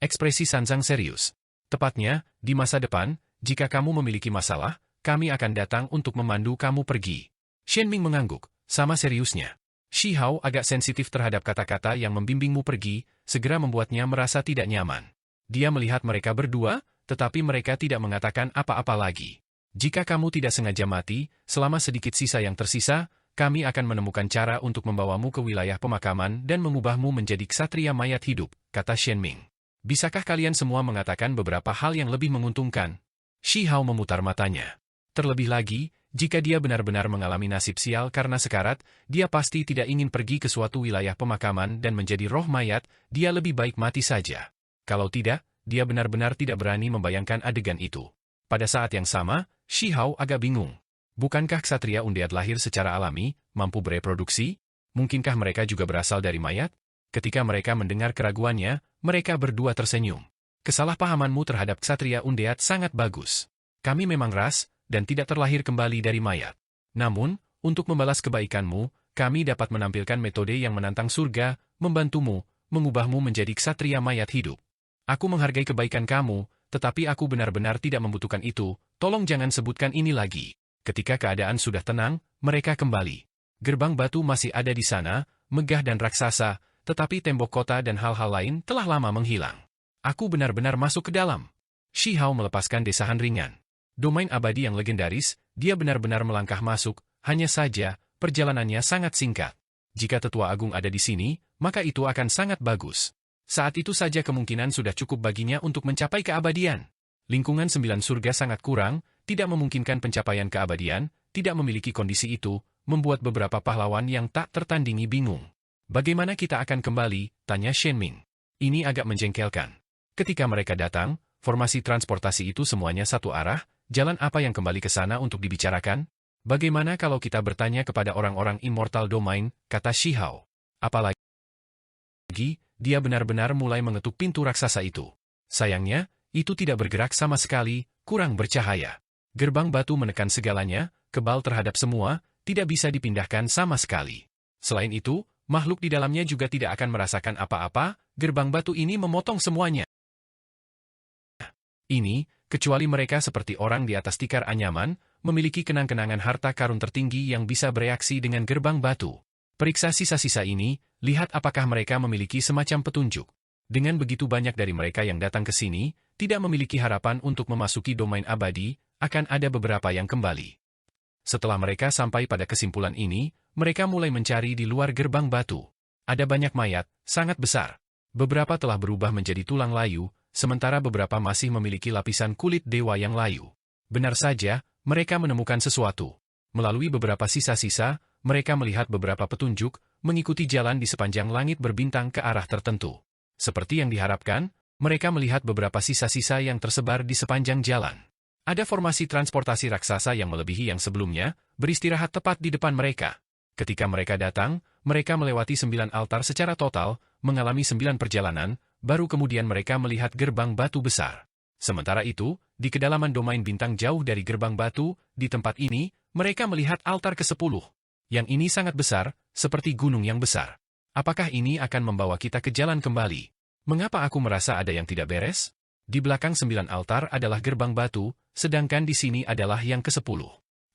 Speaker 1: Ekspresi Sanzang serius. Tepatnya, di masa depan, jika kamu memiliki masalah, kami akan datang untuk memandu kamu pergi. Shen Ming mengangguk, sama seriusnya. Shi Hao agak sensitif terhadap kata-kata yang membimbingmu pergi, segera membuatnya merasa tidak nyaman. Dia melihat mereka berdua, tetapi mereka tidak mengatakan apa-apa lagi. Jika kamu tidak sengaja mati, selama sedikit sisa yang tersisa, kami akan menemukan cara untuk membawamu ke wilayah pemakaman dan mengubahmu menjadi ksatria mayat hidup, kata Shen Ming. Bisakah kalian semua mengatakan beberapa hal yang lebih menguntungkan? Shi Hao memutar matanya. Terlebih lagi, jika dia benar-benar mengalami nasib sial karena sekarat, dia pasti tidak ingin pergi ke suatu wilayah pemakaman dan menjadi roh mayat, dia lebih baik mati saja. Kalau tidak, dia benar-benar tidak berani membayangkan adegan itu. Pada saat yang sama, Shi Hao agak bingung. Bukankah ksatria undead lahir secara alami, mampu bereproduksi? Mungkinkah mereka juga berasal dari mayat? Ketika mereka mendengar keraguannya, mereka berdua tersenyum. Kesalahpahamanmu terhadap ksatria undead sangat bagus. Kami memang ras, dan tidak terlahir kembali dari mayat. Namun, untuk membalas kebaikanmu, kami dapat menampilkan metode yang menantang surga, membantumu, mengubahmu menjadi ksatria mayat hidup. Aku menghargai kebaikan kamu, tetapi aku benar-benar tidak membutuhkan itu, tolong jangan sebutkan ini lagi. Ketika keadaan sudah tenang, mereka kembali. Gerbang batu masih ada di sana, megah dan raksasa, tetapi tembok kota dan hal-hal lain telah lama menghilang. Aku benar-benar masuk ke dalam. Shi Hao melepaskan desahan ringan. Domain abadi yang legendaris, dia benar-benar melangkah masuk, hanya saja, perjalanannya sangat singkat. Jika tetua agung ada di sini, maka itu akan sangat bagus. Saat itu saja kemungkinan sudah cukup baginya untuk mencapai keabadian. Lingkungan 9 surga sangat kurang, tidak memungkinkan pencapaian keabadian, tidak memiliki kondisi itu, membuat beberapa pahlawan yang tak tertandingi bingung. Bagaimana kita akan kembali? Tanya Shen Ming. Ini agak menjengkelkan. Ketika mereka datang, formasi transportasi itu semuanya satu arah, jalan apa yang kembali ke sana untuk dibicarakan? Bagaimana kalau kita bertanya kepada orang-orang Immortal Domain, kata Shihao. Apalagi, dia benar-benar mulai mengetuk pintu raksasa itu. Sayangnya, itu tidak bergerak sama sekali, kurang bercahaya. Gerbang batu menekan segalanya, kebal terhadap semua, tidak bisa dipindahkan sama sekali. Selain itu, makhluk di dalamnya juga tidak akan merasakan apa-apa, gerbang batu ini memotong semuanya. Ini, kecuali mereka seperti orang di atas tikar anyaman, memiliki kenang-kenangan harta karun tertinggi yang bisa bereaksi dengan gerbang batu. Periksa sisa-sisa ini, lihat apakah mereka memiliki semacam petunjuk. Dengan begitu banyak dari mereka yang datang ke sini, tidak memiliki harapan untuk memasuki domain abadi, akan ada beberapa yang kembali. Setelah mereka sampai pada kesimpulan ini, mereka mulai mencari di luar gerbang batu. Ada banyak mayat, sangat besar. Beberapa telah berubah menjadi tulang layu, sementara beberapa masih memiliki lapisan kulit dewa yang layu. Benar saja, mereka menemukan sesuatu. Melalui beberapa sisa-sisa, mereka melihat beberapa petunjuk, mengikuti jalan di sepanjang langit berbintang ke arah tertentu. Seperti yang diharapkan, mereka melihat beberapa sisa-sisa yang tersebar di sepanjang jalan. Ada formasi transportasi raksasa yang melebihi yang sebelumnya, beristirahat tepat di depan mereka. Ketika mereka datang, mereka melewati 9 altar secara total, mengalami 9 perjalanan, baru kemudian mereka melihat gerbang batu besar. Sementara itu, di kedalaman domain bintang jauh dari gerbang batu, di tempat ini, mereka melihat altar ke-10. Yang ini sangat besar, seperti gunung yang besar. Apakah ini akan membawa kita ke jalan kembali? Mengapa aku merasa ada yang tidak beres? Di belakang 9 altar adalah gerbang batu, sedangkan di sini adalah yang ke-10.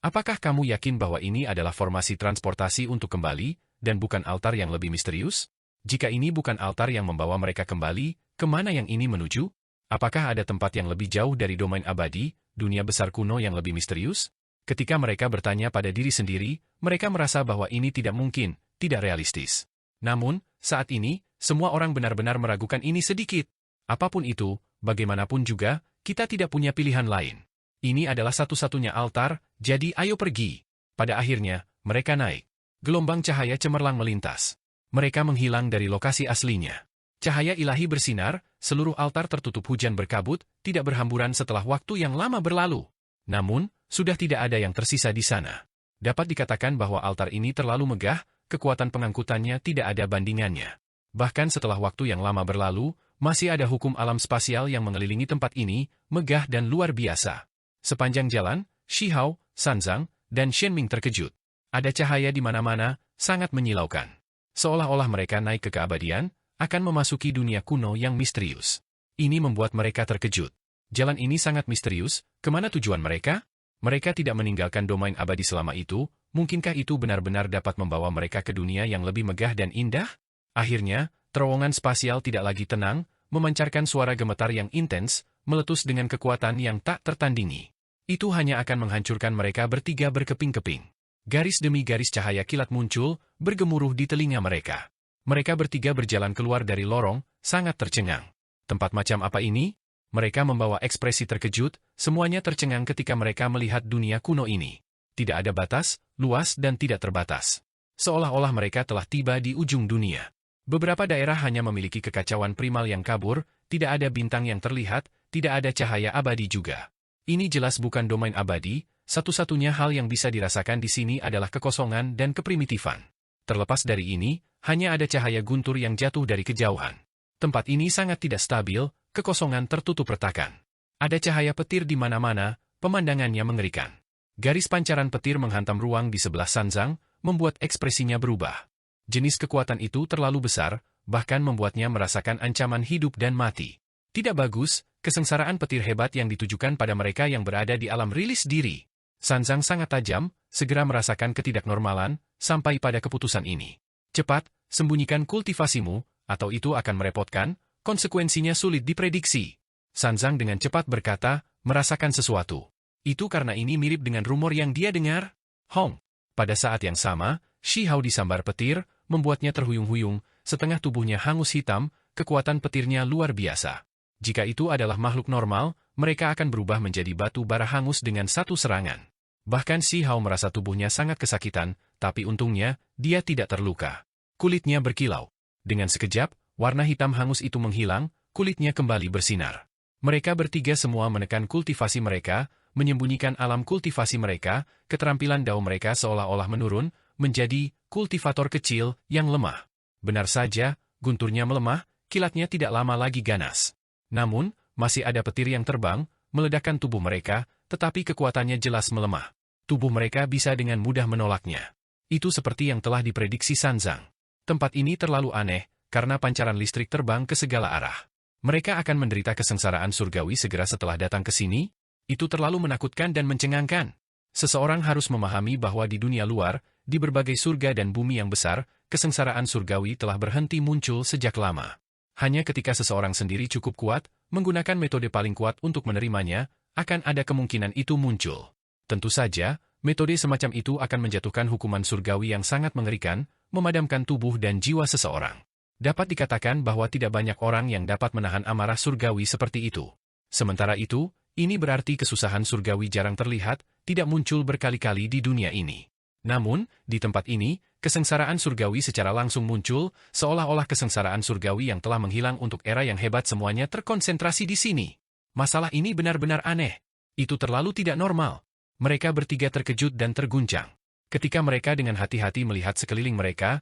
Speaker 1: Apakah kamu yakin bahwa ini adalah formasi transportasi untuk kembali, dan bukan altar yang lebih misterius? Jika ini bukan altar yang membawa mereka kembali, kemana yang ini menuju? Apakah ada tempat yang lebih jauh dari domain abadi, dunia besar kuno yang lebih misterius? Ketika mereka bertanya pada diri sendiri, mereka merasa bahwa ini tidak mungkin, tidak realistis. Namun, saat ini, semua orang benar-benar meragukan ini sedikit. Apapun itu, bagaimanapun juga, kita tidak punya pilihan lain. Ini adalah satu-satunya altar, jadi ayo pergi. Pada akhirnya, mereka naik. Gelombang cahaya cemerlang melintas. Mereka menghilang dari lokasi aslinya. Cahaya ilahi bersinar, seluruh altar tertutup hujan berkabut, tidak berhamburan setelah waktu yang lama berlalu. Namun, sudah tidak ada yang tersisa di sana. Dapat dikatakan bahwa altar ini terlalu megah, kekuatan pengangkutannya tidak ada bandingannya. Bahkan setelah waktu yang lama berlalu, masih ada hukum alam spasial yang mengelilingi tempat ini, megah dan luar biasa. Sepanjang jalan, Shihao, Sanzang, dan Shenming terkejut. Ada cahaya di mana-mana, sangat menyilaukan. Seolah-olah mereka naik ke keabadian, akan memasuki dunia kuno yang misterius. Ini membuat mereka terkejut. Jalan ini sangat misterius, kemana tujuan mereka? Mereka tidak meninggalkan domain abadi selama itu, mungkinkah itu benar-benar dapat membawa mereka ke dunia yang lebih megah dan indah? Akhirnya, terowongan spasial tidak lagi tenang, memancarkan suara gemetar yang intens, meletus dengan kekuatan yang tak tertandingi. Itu hanya akan menghancurkan mereka bertiga berkeping-keping. Garis demi garis cahaya kilat muncul, bergemuruh di telinga mereka. Mereka bertiga berjalan keluar dari lorong, sangat tercengang. Tempat macam apa ini? Mereka membawa ekspresi terkejut, semuanya tercengang ketika mereka melihat dunia kuno ini. Tidak ada batas, luas dan tidak terbatas. Seolah-olah mereka telah tiba di ujung dunia. Beberapa daerah hanya memiliki kekacauan primal yang kabur, tidak ada bintang yang terlihat, tidak ada cahaya abadi juga. Ini jelas bukan domain abadi, satu-satunya hal yang bisa dirasakan di sini adalah kekosongan dan keprimitifan. Terlepas dari ini, hanya ada cahaya guntur yang jatuh dari kejauhan. Tempat ini sangat tidak stabil, kekosongan tertutup retakan. Ada cahaya petir di mana-mana, pemandangannya mengerikan. Garis pancaran petir menghantam ruang di sebelah Sanzang, membuat ekspresinya berubah. Jenis kekuatan itu terlalu besar, bahkan membuatnya merasakan ancaman hidup dan mati. Tidak bagus, kesengsaraan petir hebat yang ditujukan pada mereka yang berada di alam rilis diri. Sanzang sangat tajam, segera merasakan ketidaknormalan, sampai pada keputusan ini. Cepat, sembunyikan kultivasimu, atau itu akan merepotkan, konsekuensinya sulit diprediksi. Sanzang dengan cepat berkata, merasakan sesuatu. Itu karena ini mirip dengan rumor yang dia dengar? Hong. Pada saat yang sama, Shihao disambar petir, membuatnya terhuyung-huyung, setengah tubuhnya hangus hitam, kekuatan petirnya luar biasa. Jika itu adalah makhluk normal, mereka akan berubah menjadi batu bara hangus dengan satu serangan. Bahkan Shihao merasa tubuhnya sangat kesakitan, tapi untungnya, dia tidak terluka. Kulitnya berkilau. Dengan sekejap, warna hitam hangus itu menghilang, kulitnya kembali bersinar. Mereka bertiga semua menekan kultivasi mereka, menyembunyikan alam kultivasi mereka, keterampilan dao mereka seolah-olah menurun, menjadi kultivator kecil yang lemah. Benar saja, gunturnya melemah, kilatnya tidak lama lagi ganas. Namun, masih ada petir yang terbang, meledakkan tubuh mereka, tetapi kekuatannya jelas melemah. Tubuh mereka bisa dengan mudah menolaknya. Itu seperti yang telah diprediksi Sanzang. Tempat ini terlalu aneh, karena pancaran listrik terbang ke segala arah. Mereka akan menderita kesengsaraan surgawi segera setelah datang ke sini? Itu terlalu menakutkan dan mencengangkan. Seseorang harus memahami bahwa di dunia luar, di berbagai surga dan bumi yang besar, kesengsaraan surgawi telah berhenti muncul sejak lama. Hanya ketika seseorang sendiri cukup kuat, menggunakan metode paling kuat untuk menerimanya, akan ada kemungkinan itu muncul. Tentu saja, metode semacam itu akan menjatuhkan hukuman surgawi yang sangat mengerikan, memadamkan tubuh dan jiwa seseorang. Dapat dikatakan bahwa tidak banyak orang yang dapat menahan amarah surgawi seperti itu. Sementara itu, ini berarti kesusahan surgawi jarang terlihat, tidak muncul berkali-kali di dunia ini. Namun, di tempat ini, kesengsaraan surgawi secara langsung muncul, seolah-olah kesengsaraan surgawi yang telah menghilang untuk era yang hebat semuanya terkonsentrasi di sini. Masalah ini benar-benar aneh. Itu terlalu tidak normal. Mereka bertiga terkejut dan terguncang. Ketika mereka dengan hati-hati melihat sekeliling mereka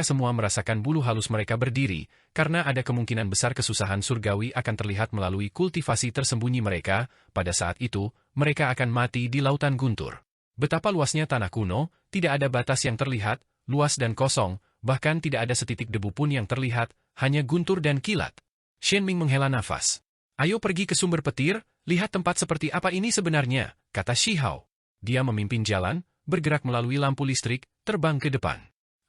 Speaker 1: semua merasakan bulu halus mereka berdiri, karena ada kemungkinan besar kesusahan surgawi akan terlihat melalui kultivasi tersembunyi mereka, pada saat itu, mereka akan mati di lautan guntur. Betapa luasnya tanah kuno, tidak ada batas yang terlihat, luas dan kosong, bahkan tidak ada setitik debu pun yang terlihat, hanya guntur dan kilat. Shen Ming menghela nafas. Ayo pergi ke sumber petir, lihat tempat seperti apa ini sebenarnya, kata Shi Hao. Dia memimpin jalan, bergerak melalui lampu listrik, terbang ke depan.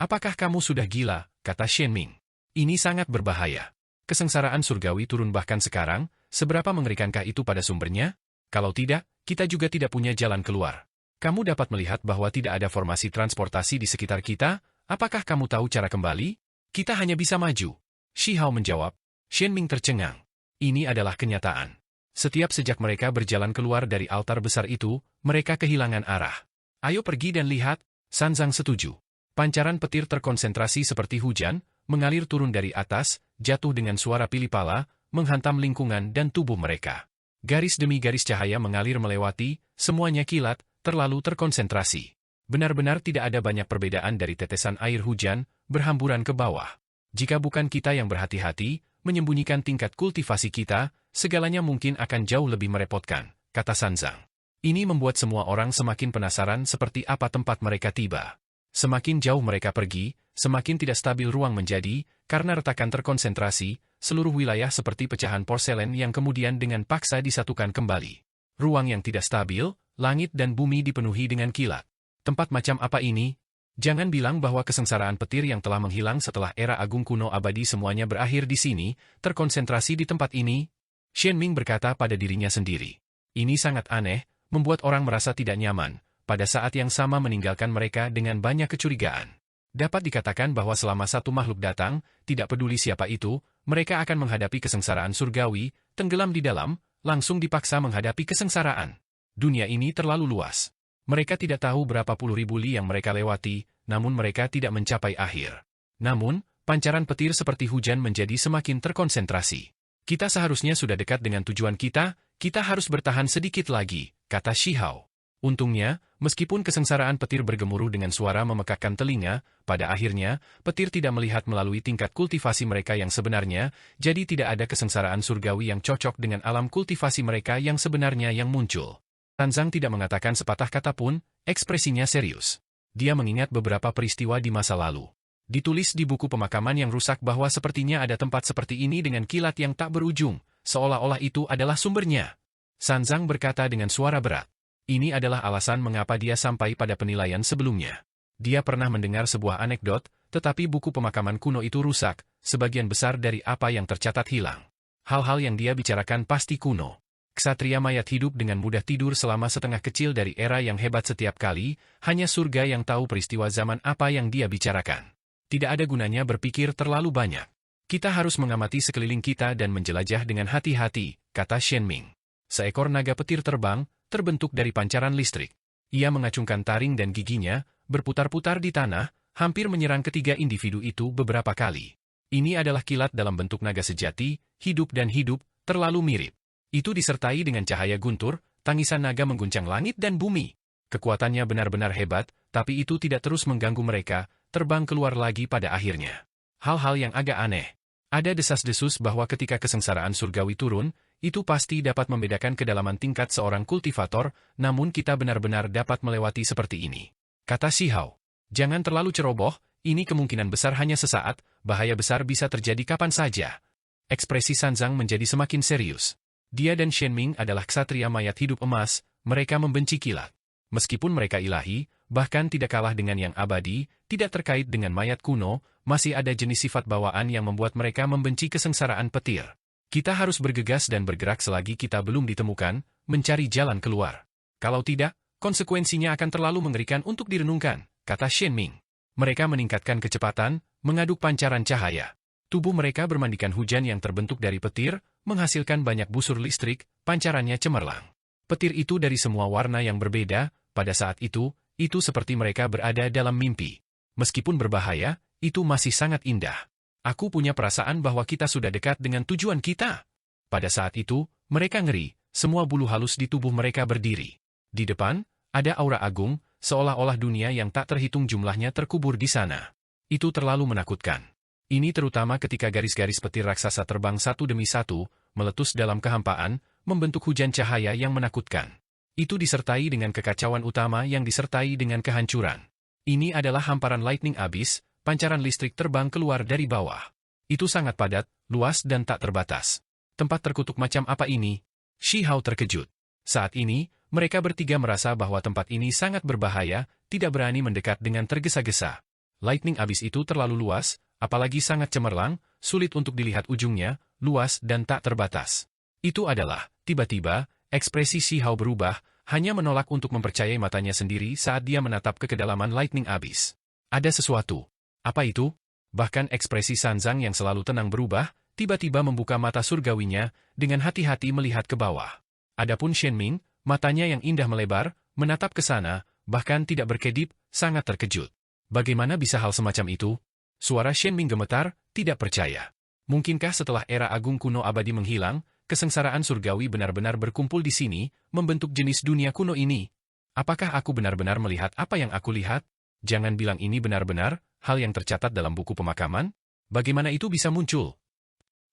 Speaker 1: Apakah kamu sudah gila, kata Shen Ming. Ini sangat berbahaya. Kesengsaraan surgawi turun bahkan sekarang, seberapa mengerikankah itu pada sumbernya? Kalau tidak, kita juga tidak punya jalan keluar. Kamu dapat melihat bahwa tidak ada formasi transportasi di sekitar kita, apakah kamu tahu cara kembali? Kita hanya bisa maju. Shi Hao menjawab. Shen Ming tercengang. Ini adalah kenyataan. Setiap sejak mereka berjalan keluar dari altar besar itu, mereka kehilangan arah. Ayo pergi dan lihat, Sanzang setuju. Pancaran petir terkonsentrasi seperti hujan, mengalir turun dari atas, jatuh dengan suara pilipala, menghantam lingkungan dan tubuh mereka. Garis demi garis cahaya mengalir melewati, semuanya kilat, terlalu terkonsentrasi. Benar-benar tidak ada banyak perbedaan dari tetesan air hujan, berhamburan ke bawah. Jika bukan kita yang berhati-hati, menyembunyikan tingkat kultivasi kita, segalanya mungkin akan jauh lebih merepotkan, kata Sanzang. Ini membuat semua orang semakin penasaran seperti apa tempat mereka tiba. Semakin jauh mereka pergi, semakin tidak stabil ruang menjadi, karena retakan terkonsentrasi, seluruh wilayah seperti pecahan porselen yang kemudian dengan paksa disatukan kembali. Ruang yang tidak stabil, langit dan bumi dipenuhi dengan kilat. Tempat macam apa ini? Jangan bilang bahwa kesengsaraan petir yang telah menghilang setelah era agung kuno abadi semuanya berakhir di sini, terkonsentrasi di tempat ini. Shen Ming berkata pada dirinya sendiri. Ini sangat aneh, membuat orang merasa tidak nyaman, pada saat yang sama meninggalkan mereka dengan banyak kecurigaan. Dapat dikatakan bahwa selama satu makhluk datang, tidak peduli siapa itu, mereka akan menghadapi kesengsaraan surgawi, tenggelam di dalam, langsung dipaksa menghadapi kesengsaraan. Dunia ini terlalu luas. Mereka tidak tahu berapa puluh ribu li yang mereka lewati, namun mereka tidak mencapai akhir. Namun, pancaran petir seperti hujan menjadi semakin terkonsentrasi. Kita seharusnya sudah dekat dengan tujuan kita harus bertahan sedikit lagi, kata Shi Hao. Untungnya, meskipun kesengsaraan petir bergemuruh dengan suara memekakkan telinga, pada akhirnya, petir tidak melihat melalui tingkat kultivasi mereka yang sebenarnya, jadi tidak ada kesengsaraan surgawi yang cocok dengan alam kultivasi mereka yang sebenarnya yang muncul. Sanzang tidak mengatakan sepatah kata pun, ekspresinya serius. Dia mengingat beberapa peristiwa di masa lalu. Ditulis di buku pemakaman yang rusak bahwa sepertinya ada tempat seperti ini dengan kilat yang tak berujung, seolah-olah itu adalah sumbernya. Sanzang berkata dengan suara berat. Ini adalah alasan mengapa dia sampai pada penilaian sebelumnya. Dia pernah mendengar sebuah anekdot, tetapi buku pemakaman kuno itu rusak, sebagian besar dari apa yang tercatat hilang. Hal-hal yang dia bicarakan pasti kuno. Ksatria mayat hidup dengan mudah tidur selama setengah kecil dari era yang hebat setiap kali, hanya surga yang tahu peristiwa zaman apa yang dia bicarakan. Tidak ada gunanya berpikir terlalu banyak. Kita harus mengamati sekeliling kita dan menjelajah dengan hati-hati, kata Shen Ming. Seekor naga petir terbang, terbentuk dari pancaran listrik. Ia mengacungkan taring dan giginya, berputar-putar di tanah, hampir menyerang ketiga individu itu beberapa kali. Ini adalah kilat dalam bentuk naga sejati, hidup dan hidup, terlalu mirip. Itu disertai dengan cahaya guntur, tangisan naga mengguncang langit dan bumi. Kekuatannya benar-benar hebat, tapi itu tidak terus mengganggu mereka, terbang keluar lagi pada akhirnya. Hal-hal yang agak aneh. Ada desas-desus bahwa ketika kesengsaraan surgawi turun, itu pasti dapat membedakan kedalaman tingkat seorang kultivator, namun kita benar-benar dapat melewati seperti ini. Kata Shihao. Jangan terlalu ceroboh, ini kemungkinan besar hanya sesaat, bahaya besar bisa terjadi kapan saja. Ekspresi Sanzang menjadi semakin serius. Dia dan Shenming adalah ksatria mayat hidup emas, mereka membenci kilat. Meskipun mereka ilahi, bahkan tidak kalah dengan yang abadi, tidak terkait dengan mayat kuno, masih ada jenis sifat bawaan yang membuat mereka membenci kesengsaraan petir. Kita harus bergegas dan bergerak selagi kita belum ditemukan, mencari jalan keluar. Kalau tidak, konsekuensinya akan terlalu mengerikan untuk direnungkan, kata Shenming. Mereka meningkatkan kecepatan, mengaduk pancaran cahaya. Tubuh mereka bermandikan hujan yang terbentuk dari petir, menghasilkan banyak busur listrik, pancarannya cemerlang. Petir itu dari semua warna yang berbeda, pada saat itu seperti mereka berada dalam mimpi. Meskipun berbahaya, itu masih sangat indah. Aku punya perasaan bahwa kita sudah dekat dengan tujuan kita. Pada saat itu, mereka ngeri, semua bulu halus di tubuh mereka berdiri. Di depan, ada aura agung, seolah-olah dunia yang tak terhitung jumlahnya terkubur di sana. Itu terlalu menakutkan. Ini terutama ketika garis-garis petir raksasa terbang satu demi satu, meletus dalam kehampaan, membentuk hujan cahaya yang menakutkan. Itu disertai dengan kekacauan utama yang disertai dengan kehancuran. Ini adalah hamparan lightning abyss, pancaran listrik terbang keluar dari bawah. Itu sangat padat, luas dan tak terbatas. Tempat terkutuk macam apa ini? Shihao terkejut. Saat ini, mereka bertiga merasa bahwa tempat ini sangat berbahaya, tidak berani mendekat dengan tergesa-gesa. Lightning abyss itu terlalu luas, apalagi sangat cemerlang, sulit untuk dilihat ujungnya, luas dan tak terbatas. Itu adalah, tiba-tiba, ekspresi Shihao berubah, hanya menolak untuk mempercayai matanya sendiri saat dia menatap ke kedalaman lightning abyss. Ada sesuatu. Apa itu? Bahkan ekspresi Sanzang yang selalu tenang berubah, tiba-tiba membuka mata surgawinya, dengan hati-hati melihat ke bawah. Adapun Shenming, matanya yang indah melebar, menatap ke sana, bahkan tidak berkedip, sangat terkejut. Bagaimana bisa hal semacam itu? Suara Shenming gemetar, tidak percaya. Mungkinkah setelah era agung kuno abadi menghilang, kesengsaraan surgawi benar-benar berkumpul di sini, membentuk jenis dunia kuno ini? Apakah aku benar-benar melihat apa yang aku lihat? Jangan bilang ini benar-benar, hal yang tercatat dalam buku pemakaman? Bagaimana itu bisa muncul?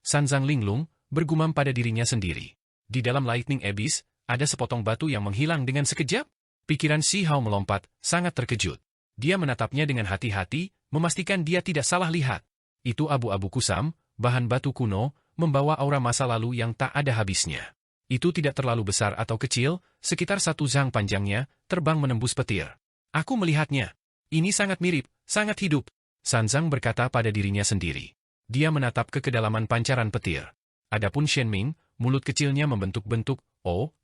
Speaker 1: Sanzang linglung, bergumam pada dirinya sendiri. Di dalam lightning abyss, ada sepotong batu yang menghilang dengan sekejap? Pikiran Shihao melompat, sangat terkejut. Dia menatapnya dengan hati-hati, memastikan dia tidak salah lihat. Itu abu-abu kusam, bahan batu kuno, membawa aura masa lalu yang tak ada habisnya. Itu tidak terlalu besar atau kecil, sekitar 1 zang panjangnya, terbang menembus petir. Aku melihatnya. Ini sangat mirip, sangat hidup. Sanzang berkata pada dirinya sendiri. Dia menatap ke kedalaman pancaran petir. Adapun Shenming, mulut kecilnya membentuk-bentuk,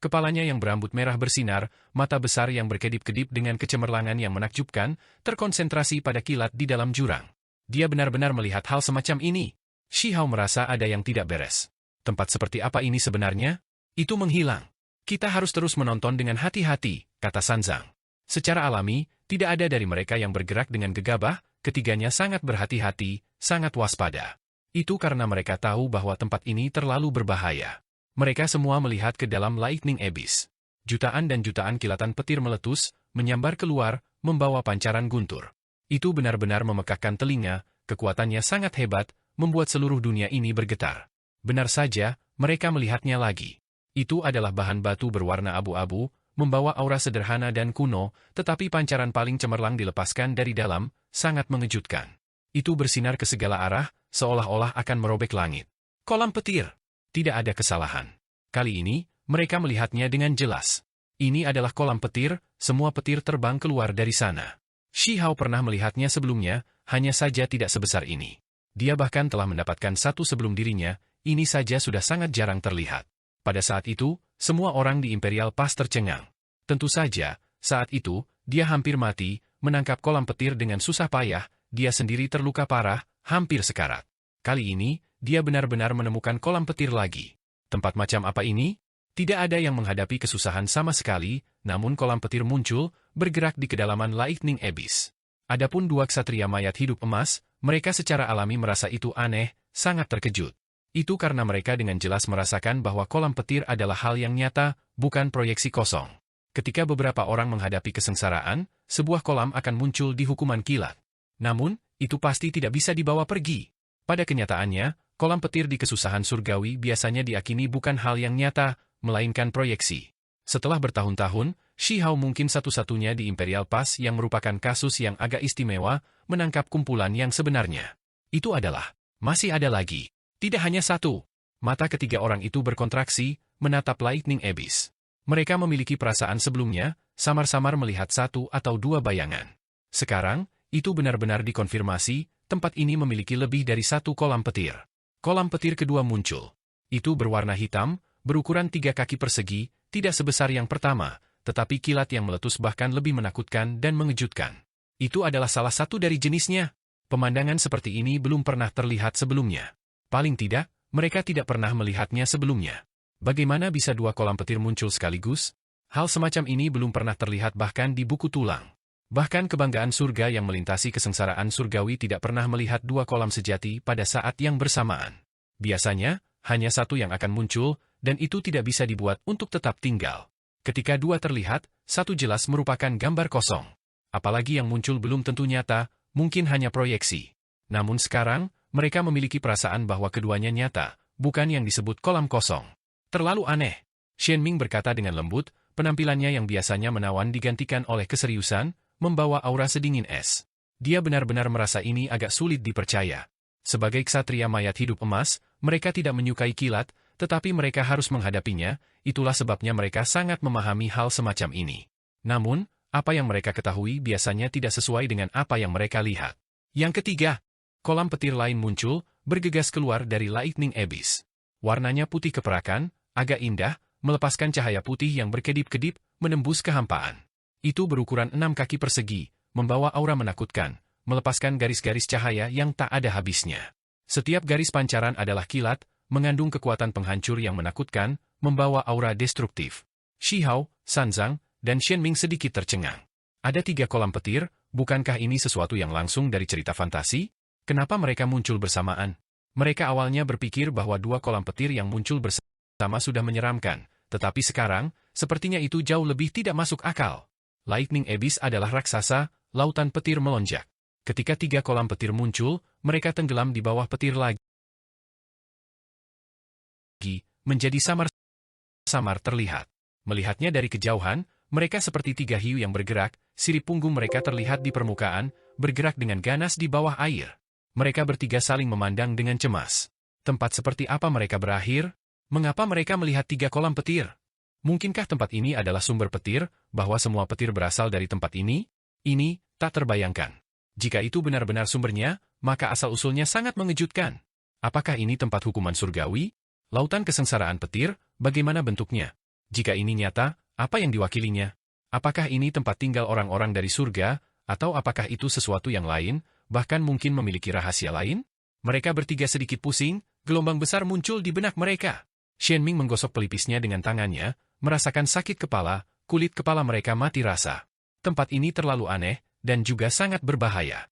Speaker 1: kepalanya yang berambut merah bersinar, mata besar yang berkedip-kedip dengan kecemerlangan yang menakjubkan, terkonsentrasi pada kilat di dalam jurang. Dia benar-benar melihat hal semacam ini. Shihao merasa ada yang tidak beres. Tempat seperti apa ini sebenarnya? Itu menghilang. Kita harus terus menonton dengan hati-hati, kata Sanzang. Secara alami, tidak ada dari mereka yang bergerak dengan gegabah, ketiganya sangat berhati-hati, sangat waspada. Itu karena mereka tahu bahwa tempat ini terlalu berbahaya. Mereka semua melihat ke dalam lightning abyss. Jutaan dan jutaan kilatan petir meletus, menyambar keluar, membawa pancaran guntur. Itu benar-benar memekakkan telinga, kekuatannya sangat hebat, membuat seluruh dunia ini bergetar. Benar saja, mereka melihatnya lagi. Itu adalah bahan batu berwarna abu-abu, membawa aura sederhana dan kuno, tetapi pancaran paling cemerlang dilepaskan dari dalam, sangat mengejutkan. Itu bersinar ke segala arah, seolah-olah akan merobek langit. Kolam petir. Tidak ada kesalahan. Kali ini, mereka melihatnya dengan jelas. Ini adalah kolam petir, semua petir terbang keluar dari sana. Shihao pernah melihatnya sebelumnya, hanya saja tidak sebesar ini. Dia bahkan telah mendapatkan satu sebelum dirinya, ini saja sudah sangat jarang terlihat. Pada saat itu, semua orang di Imperial Pass tercengang. Tentu saja, saat itu, dia hampir mati, menangkap kolam petir dengan susah payah, dia sendiri terluka parah, hampir sekarat. Kali ini, dia benar-benar menemukan kolam petir lagi. Tempat macam apa ini? Tidak ada yang menghadapi kesusahan sama sekali, namun kolam petir muncul, bergerak di kedalaman lightning abyss. Adapun dua ksatria mayat hidup emas, mereka secara alami merasa itu aneh, sangat terkejut. Itu karena mereka dengan jelas merasakan bahwa kolam petir adalah hal yang nyata, bukan proyeksi kosong. Ketika beberapa orang menghadapi kesengsaraan, sebuah kolam akan muncul di hukuman kilat. Namun, itu pasti tidak bisa dibawa pergi. Pada kenyataannya, kolam petir di kesusahan surgawi biasanya diakini bukan hal yang nyata, melainkan proyeksi. Setelah bertahun-tahun, Shi Hao mungkin satu-satunya di Imperial Pass yang merupakan kasus yang agak istimewa, menangkap kumpulan yang sebenarnya. Itu adalah, masih ada lagi. Tidak hanya satu. Mata ketiga orang itu berkontraksi, menatap Lightning Abyss. Mereka memiliki perasaan sebelumnya, samar-samar melihat satu atau dua bayangan. Sekarang, itu benar-benar dikonfirmasi, tempat ini memiliki lebih dari satu kolam petir. Kolam petir kedua muncul. Itu berwarna hitam, berukuran 3 kaki persegi, tidak sebesar yang pertama, tetapi kilat yang meletus bahkan lebih menakutkan dan mengejutkan. Itu adalah salah satu dari jenisnya. Pemandangan seperti ini belum pernah terlihat sebelumnya. Paling tidak, mereka tidak pernah melihatnya sebelumnya. Bagaimana bisa 2 kolam petir muncul sekaligus? Hal semacam ini belum pernah terlihat bahkan di buku tulang. Bahkan kebanggaan surga yang melintasi kesengsaraan surgawi tidak pernah melihat 2 kolam sejati pada saat yang bersamaan. Biasanya, hanya satu yang akan muncul, dan itu tidak bisa dibuat untuk tetap tinggal. Ketika 2 terlihat, satu jelas merupakan gambar kosong. Apalagi yang muncul belum tentu nyata, mungkin hanya proyeksi. Namun sekarang, mereka memiliki perasaan bahwa keduanya nyata, bukan yang disebut kolam kosong. Terlalu aneh. Shen Ming berkata dengan lembut, penampilannya yang biasanya menawan digantikan oleh keseriusan, membawa aura sedingin es. Dia benar-benar merasa ini agak sulit dipercaya. Sebagai ksatria mayat hidup emas, mereka tidak menyukai kilat, tetapi mereka harus menghadapinya, itulah sebabnya mereka sangat memahami hal semacam ini. Namun, apa yang mereka ketahui biasanya tidak sesuai dengan apa yang mereka lihat. Yang ketiga, kolam petir lain muncul, bergegas keluar dari Lightning Abyss. Warnanya putih keperakan, agak indah, melepaskan cahaya putih yang berkedip-kedip, menembus kehampaan. Itu berukuran 6 kaki persegi, membawa aura menakutkan, melepaskan garis-garis cahaya yang tak ada habisnya. Setiap garis pancaran adalah kilat, mengandung kekuatan penghancur yang menakutkan, membawa aura destruktif. Shi Hao, Sanzang, dan Shen Ming sedikit tercengang. Ada 3 kolam petir, bukankah ini sesuatu yang langsung dari cerita fantasi? Kenapa mereka muncul bersamaan? Mereka awalnya berpikir bahwa 2 kolam petir yang muncul bersama sudah menyeramkan, tetapi sekarang, sepertinya itu jauh lebih tidak masuk akal. Lightning Abyss adalah raksasa, lautan petir melonjak. Ketika 3 kolam petir muncul, mereka tenggelam di bawah petir lagi. Menjadi samar-samar terlihat. Melihatnya dari kejauhan, mereka seperti 3 hiu yang bergerak, sirip punggung mereka terlihat di permukaan, bergerak dengan ganas di bawah air. Mereka bertiga saling memandang dengan cemas. Tempat seperti apa mereka berakhir? Mengapa mereka melihat 3 kolam petir? Mungkinkah tempat ini adalah sumber petir, bahwa semua petir berasal dari tempat ini? Ini tak terbayangkan. Jika itu benar-benar sumbernya, maka asal-usulnya sangat mengejutkan. Apakah ini tempat hukuman surgawi? Lautan kesengsaraan petir, bagaimana bentuknya? Jika ini nyata, apa yang diwakilinya? Apakah ini tempat tinggal orang-orang dari surga, atau apakah itu sesuatu yang lain, bahkan mungkin memiliki rahasia lain? Mereka bertiga sedikit pusing, gelombang besar muncul di benak mereka. Shen Ming menggosok pelipisnya dengan tangannya, merasakan sakit kepala, kulit kepala mereka mati rasa. Tempat ini terlalu aneh, dan juga sangat berbahaya.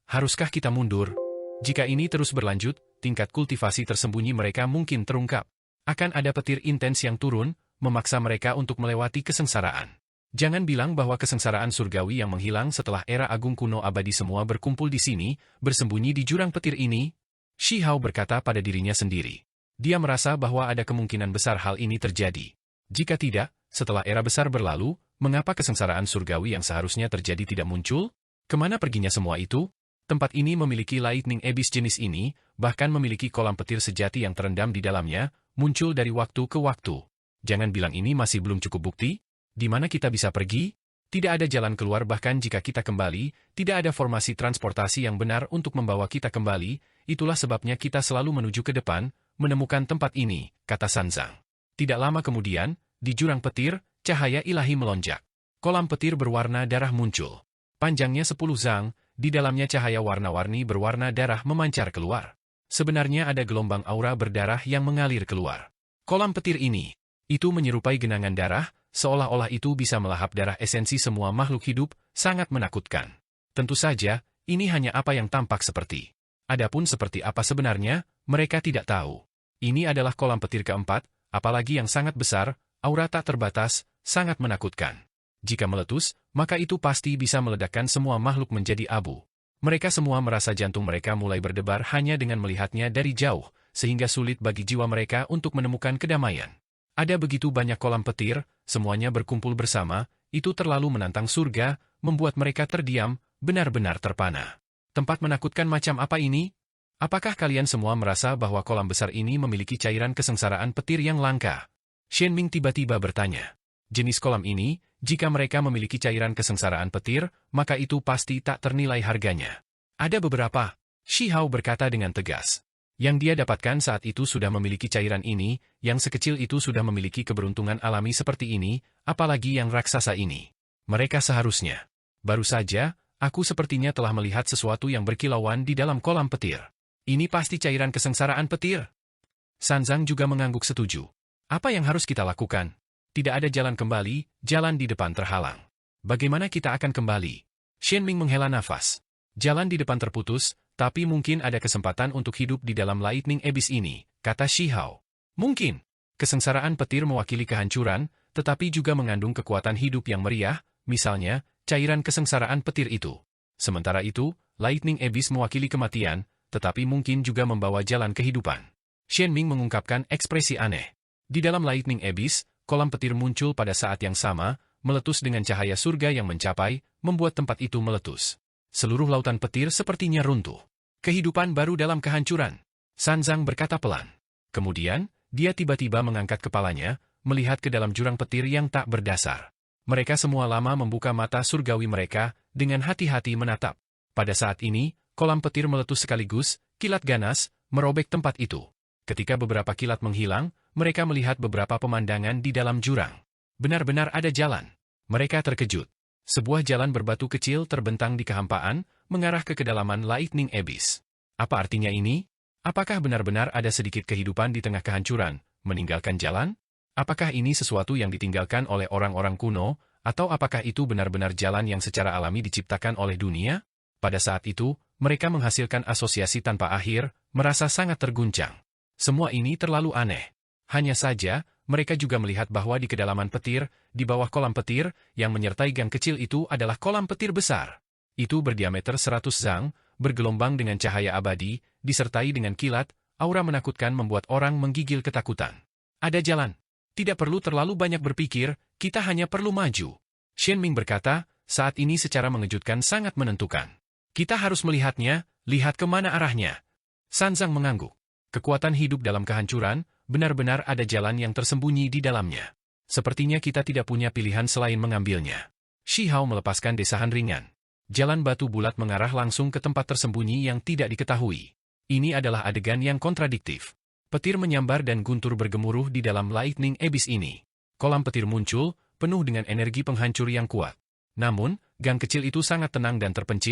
Speaker 1: Haruskah kita mundur? Jika ini terus berlanjut, tingkat kultivasi tersembunyi mereka mungkin terungkap. Akan ada petir intens yang turun, memaksa mereka untuk melewati kesengsaraan. Jangan bilang bahwa kesengsaraan surgawi yang menghilang setelah era agung kuno abadi semua berkumpul di sini, bersembunyi di jurang petir ini. Shi Hao berkata pada dirinya sendiri. Dia merasa bahwa ada kemungkinan besar hal ini terjadi. Jika tidak, setelah era besar berlalu, mengapa kesengsaraan surgawi yang seharusnya terjadi tidak muncul? Kemana perginya semua itu? Tempat ini memiliki Lightning Abyss jenis ini, bahkan memiliki kolam petir sejati yang terendam di dalamnya, muncul dari waktu ke waktu. Jangan bilang ini masih belum cukup bukti? Di mana kita bisa pergi? Tidak ada jalan keluar bahkan jika kita kembali, tidak ada formasi transportasi yang benar untuk membawa kita kembali, itulah sebabnya kita selalu menuju ke depan, menemukan tempat ini, kata Sanzang. Tidak lama kemudian, di jurang petir, cahaya ilahi melonjak. Kolam petir berwarna darah muncul. Panjangnya 10 zang, di dalamnya cahaya warna-warni berwarna darah memancar keluar. Sebenarnya ada gelombang aura berdarah yang mengalir keluar. Kolam petir ini, itu menyerupai genangan darah, seolah-olah itu bisa melahap darah esensi semua makhluk hidup, sangat menakutkan. Tentu saja, ini hanya apa yang tampak seperti. Adapun seperti apa sebenarnya, mereka tidak tahu. Ini adalah kolam petir keempat, apalagi yang sangat besar, aura tak terbatas, sangat menakutkan. Jika meletus, maka itu pasti bisa meledakkan semua makhluk menjadi abu. Mereka semua merasa jantung mereka mulai berdebar hanya dengan melihatnya dari jauh, sehingga sulit bagi jiwa mereka untuk menemukan kedamaian. Ada begitu banyak kolam petir, semuanya berkumpul bersama, itu terlalu menantang surga, membuat mereka terdiam, benar-benar terpana. Tempat menakutkan macam apa ini? Apakah kalian semua merasa bahwa kolam besar ini memiliki cairan kesengsaraan petir yang langka? Shenming tiba-tiba bertanya. Jenis kolam ini, jika mereka memiliki cairan kesengsaraan petir, maka itu pasti tak ternilai harganya. Ada beberapa, Shi Hao berkata dengan tegas. Yang dia dapatkan saat itu sudah memiliki cairan ini, yang sekecil itu sudah memiliki keberuntungan alami seperti ini, apalagi yang raksasa ini. Mereka seharusnya. Baru saja, aku sepertinya telah melihat sesuatu yang berkilauan di dalam kolam petir. Ini pasti cairan kesengsaraan petir. Sanzang juga mengangguk setuju. Apa yang harus kita lakukan? Tidak ada jalan kembali, jalan di depan terhalang. Bagaimana kita akan kembali? Shenming menghela nafas. Jalan di depan terputus, tapi mungkin ada kesempatan untuk hidup di dalam Lightning Abyss ini, kata Shi Hao. Mungkin. Kesengsaraan petir mewakili kehancuran, tetapi juga mengandung kekuatan hidup yang meriah, misalnya, cairan kesengsaraan petir itu. Sementara itu, Lightning Abyss mewakili kematian, tetapi mungkin juga membawa jalan kehidupan. Shenming mengungkapkan ekspresi aneh. Di dalam Lightning Abyss, kolam petir muncul pada saat yang sama, meletus dengan cahaya surga yang mencapai, membuat tempat itu meletus. Seluruh lautan petir sepertinya runtuh. Kehidupan baru dalam kehancuran. Sanzang berkata pelan. Kemudian, dia tiba-tiba mengangkat kepalanya, melihat ke dalam jurang petir yang tak berdasar. Mereka semua lama membuka mata surgawi mereka, dengan hati-hati menatap. Pada saat ini, kolam petir meletus sekaligus, kilat ganas, merobek tempat itu. Ketika beberapa kilat menghilang, mereka melihat beberapa pemandangan di dalam jurang. Benar-benar ada jalan. Mereka terkejut. Sebuah jalan berbatu kecil terbentang di kehampaan, mengarah ke kedalaman Lightning Abyss. Apa artinya ini? Apakah benar-benar ada sedikit kehidupan di tengah kehancuran, meninggalkan jalan? Apakah ini sesuatu yang ditinggalkan oleh orang-orang kuno, atau apakah itu benar-benar jalan yang secara alami diciptakan oleh dunia? Pada saat itu, mereka menghasilkan asosiasi tanpa akhir, merasa sangat terguncang. Semua ini terlalu aneh. Hanya saja, mereka juga melihat bahwa di kedalaman petir, di bawah kolam petir, yang menyertai gang kecil itu adalah kolam petir besar. Itu berdiameter 100 zang, bergelombang dengan cahaya abadi, disertai dengan kilat, aura menakutkan membuat orang menggigil ketakutan. Ada jalan. Tidak perlu terlalu banyak berpikir, kita hanya perlu maju. Shenming berkata, saat ini secara mengejutkan sangat menentukan. Kita harus melihatnya, lihat kemana arahnya. Sanzang mengangguk. Kekuatan hidup dalam kehancuran, benar-benar ada jalan yang tersembunyi di dalamnya. Sepertinya kita tidak punya pilihan selain mengambilnya. Shi Hao melepaskan desahan ringan. Jalan batu bulat mengarah langsung ke tempat tersembunyi yang tidak diketahui. Ini adalah adegan yang kontradiktif. Petir menyambar dan guntur bergemuruh di dalam Lightning Abyss ini. Kolam petir muncul, penuh dengan energi penghancur yang kuat. Namun, gang kecil itu sangat tenang dan terpencil.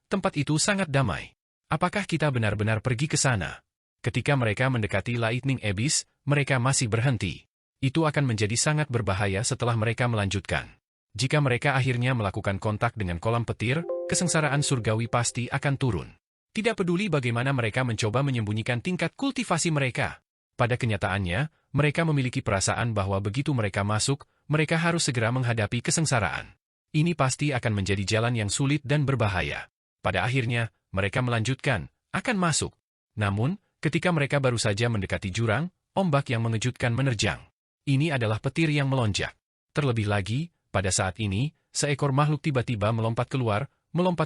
Speaker 1: Tempat itu sangat damai. Apakah kita benar-benar pergi ke sana? Ketika mereka mendekati Lightning Abyss, mereka masih berhenti. Itu akan menjadi sangat berbahaya setelah mereka melanjutkan. Jika mereka akhirnya melakukan kontak dengan kolam petir, kesengsaraan surgawi pasti akan turun. Tidak peduli bagaimana mereka mencoba menyembunyikan tingkat kultivasi mereka. Pada kenyataannya, mereka memiliki perasaan bahwa begitu mereka masuk, mereka harus segera menghadapi kesengsaraan. Ini pasti akan menjadi jalan yang sulit dan berbahaya. Pada akhirnya, mereka melanjutkan, akan masuk. Namun, ketika mereka baru saja mendekati jurang, ombak yang mengejutkan menerjang. Ini adalah petir yang melonjak. Terlebih lagi, pada saat ini, seekor makhluk tiba-tiba melompat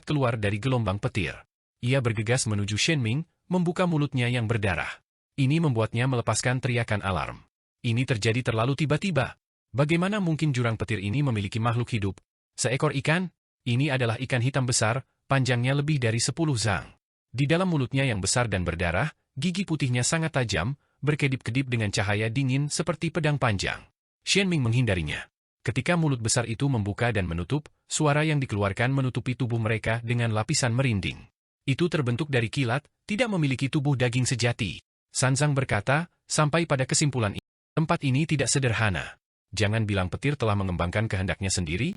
Speaker 1: keluar dari gelombang petir. Ia bergegas menuju Shenming, membuka mulutnya yang berdarah. Ini membuatnya melepaskan teriakan alarm. Ini terjadi terlalu tiba-tiba. Bagaimana mungkin jurang petir ini memiliki makhluk hidup? Seekor ikan? Ini adalah ikan hitam besar, panjangnya lebih dari 10 zang. Di dalam mulutnya yang besar dan berdarah, gigi putihnya sangat tajam, berkedip-kedip dengan cahaya dingin seperti pedang panjang. Shenming menghindarinya. Ketika mulut besar itu membuka dan menutup, suara yang dikeluarkan menutupi tubuh mereka dengan lapisan merinding. Itu terbentuk dari kilat, tidak memiliki tubuh daging sejati. Sanzang berkata, sampai pada kesimpulan ini, tempat ini tidak sederhana. Jangan bilang petir telah mengembangkan kehendaknya sendiri.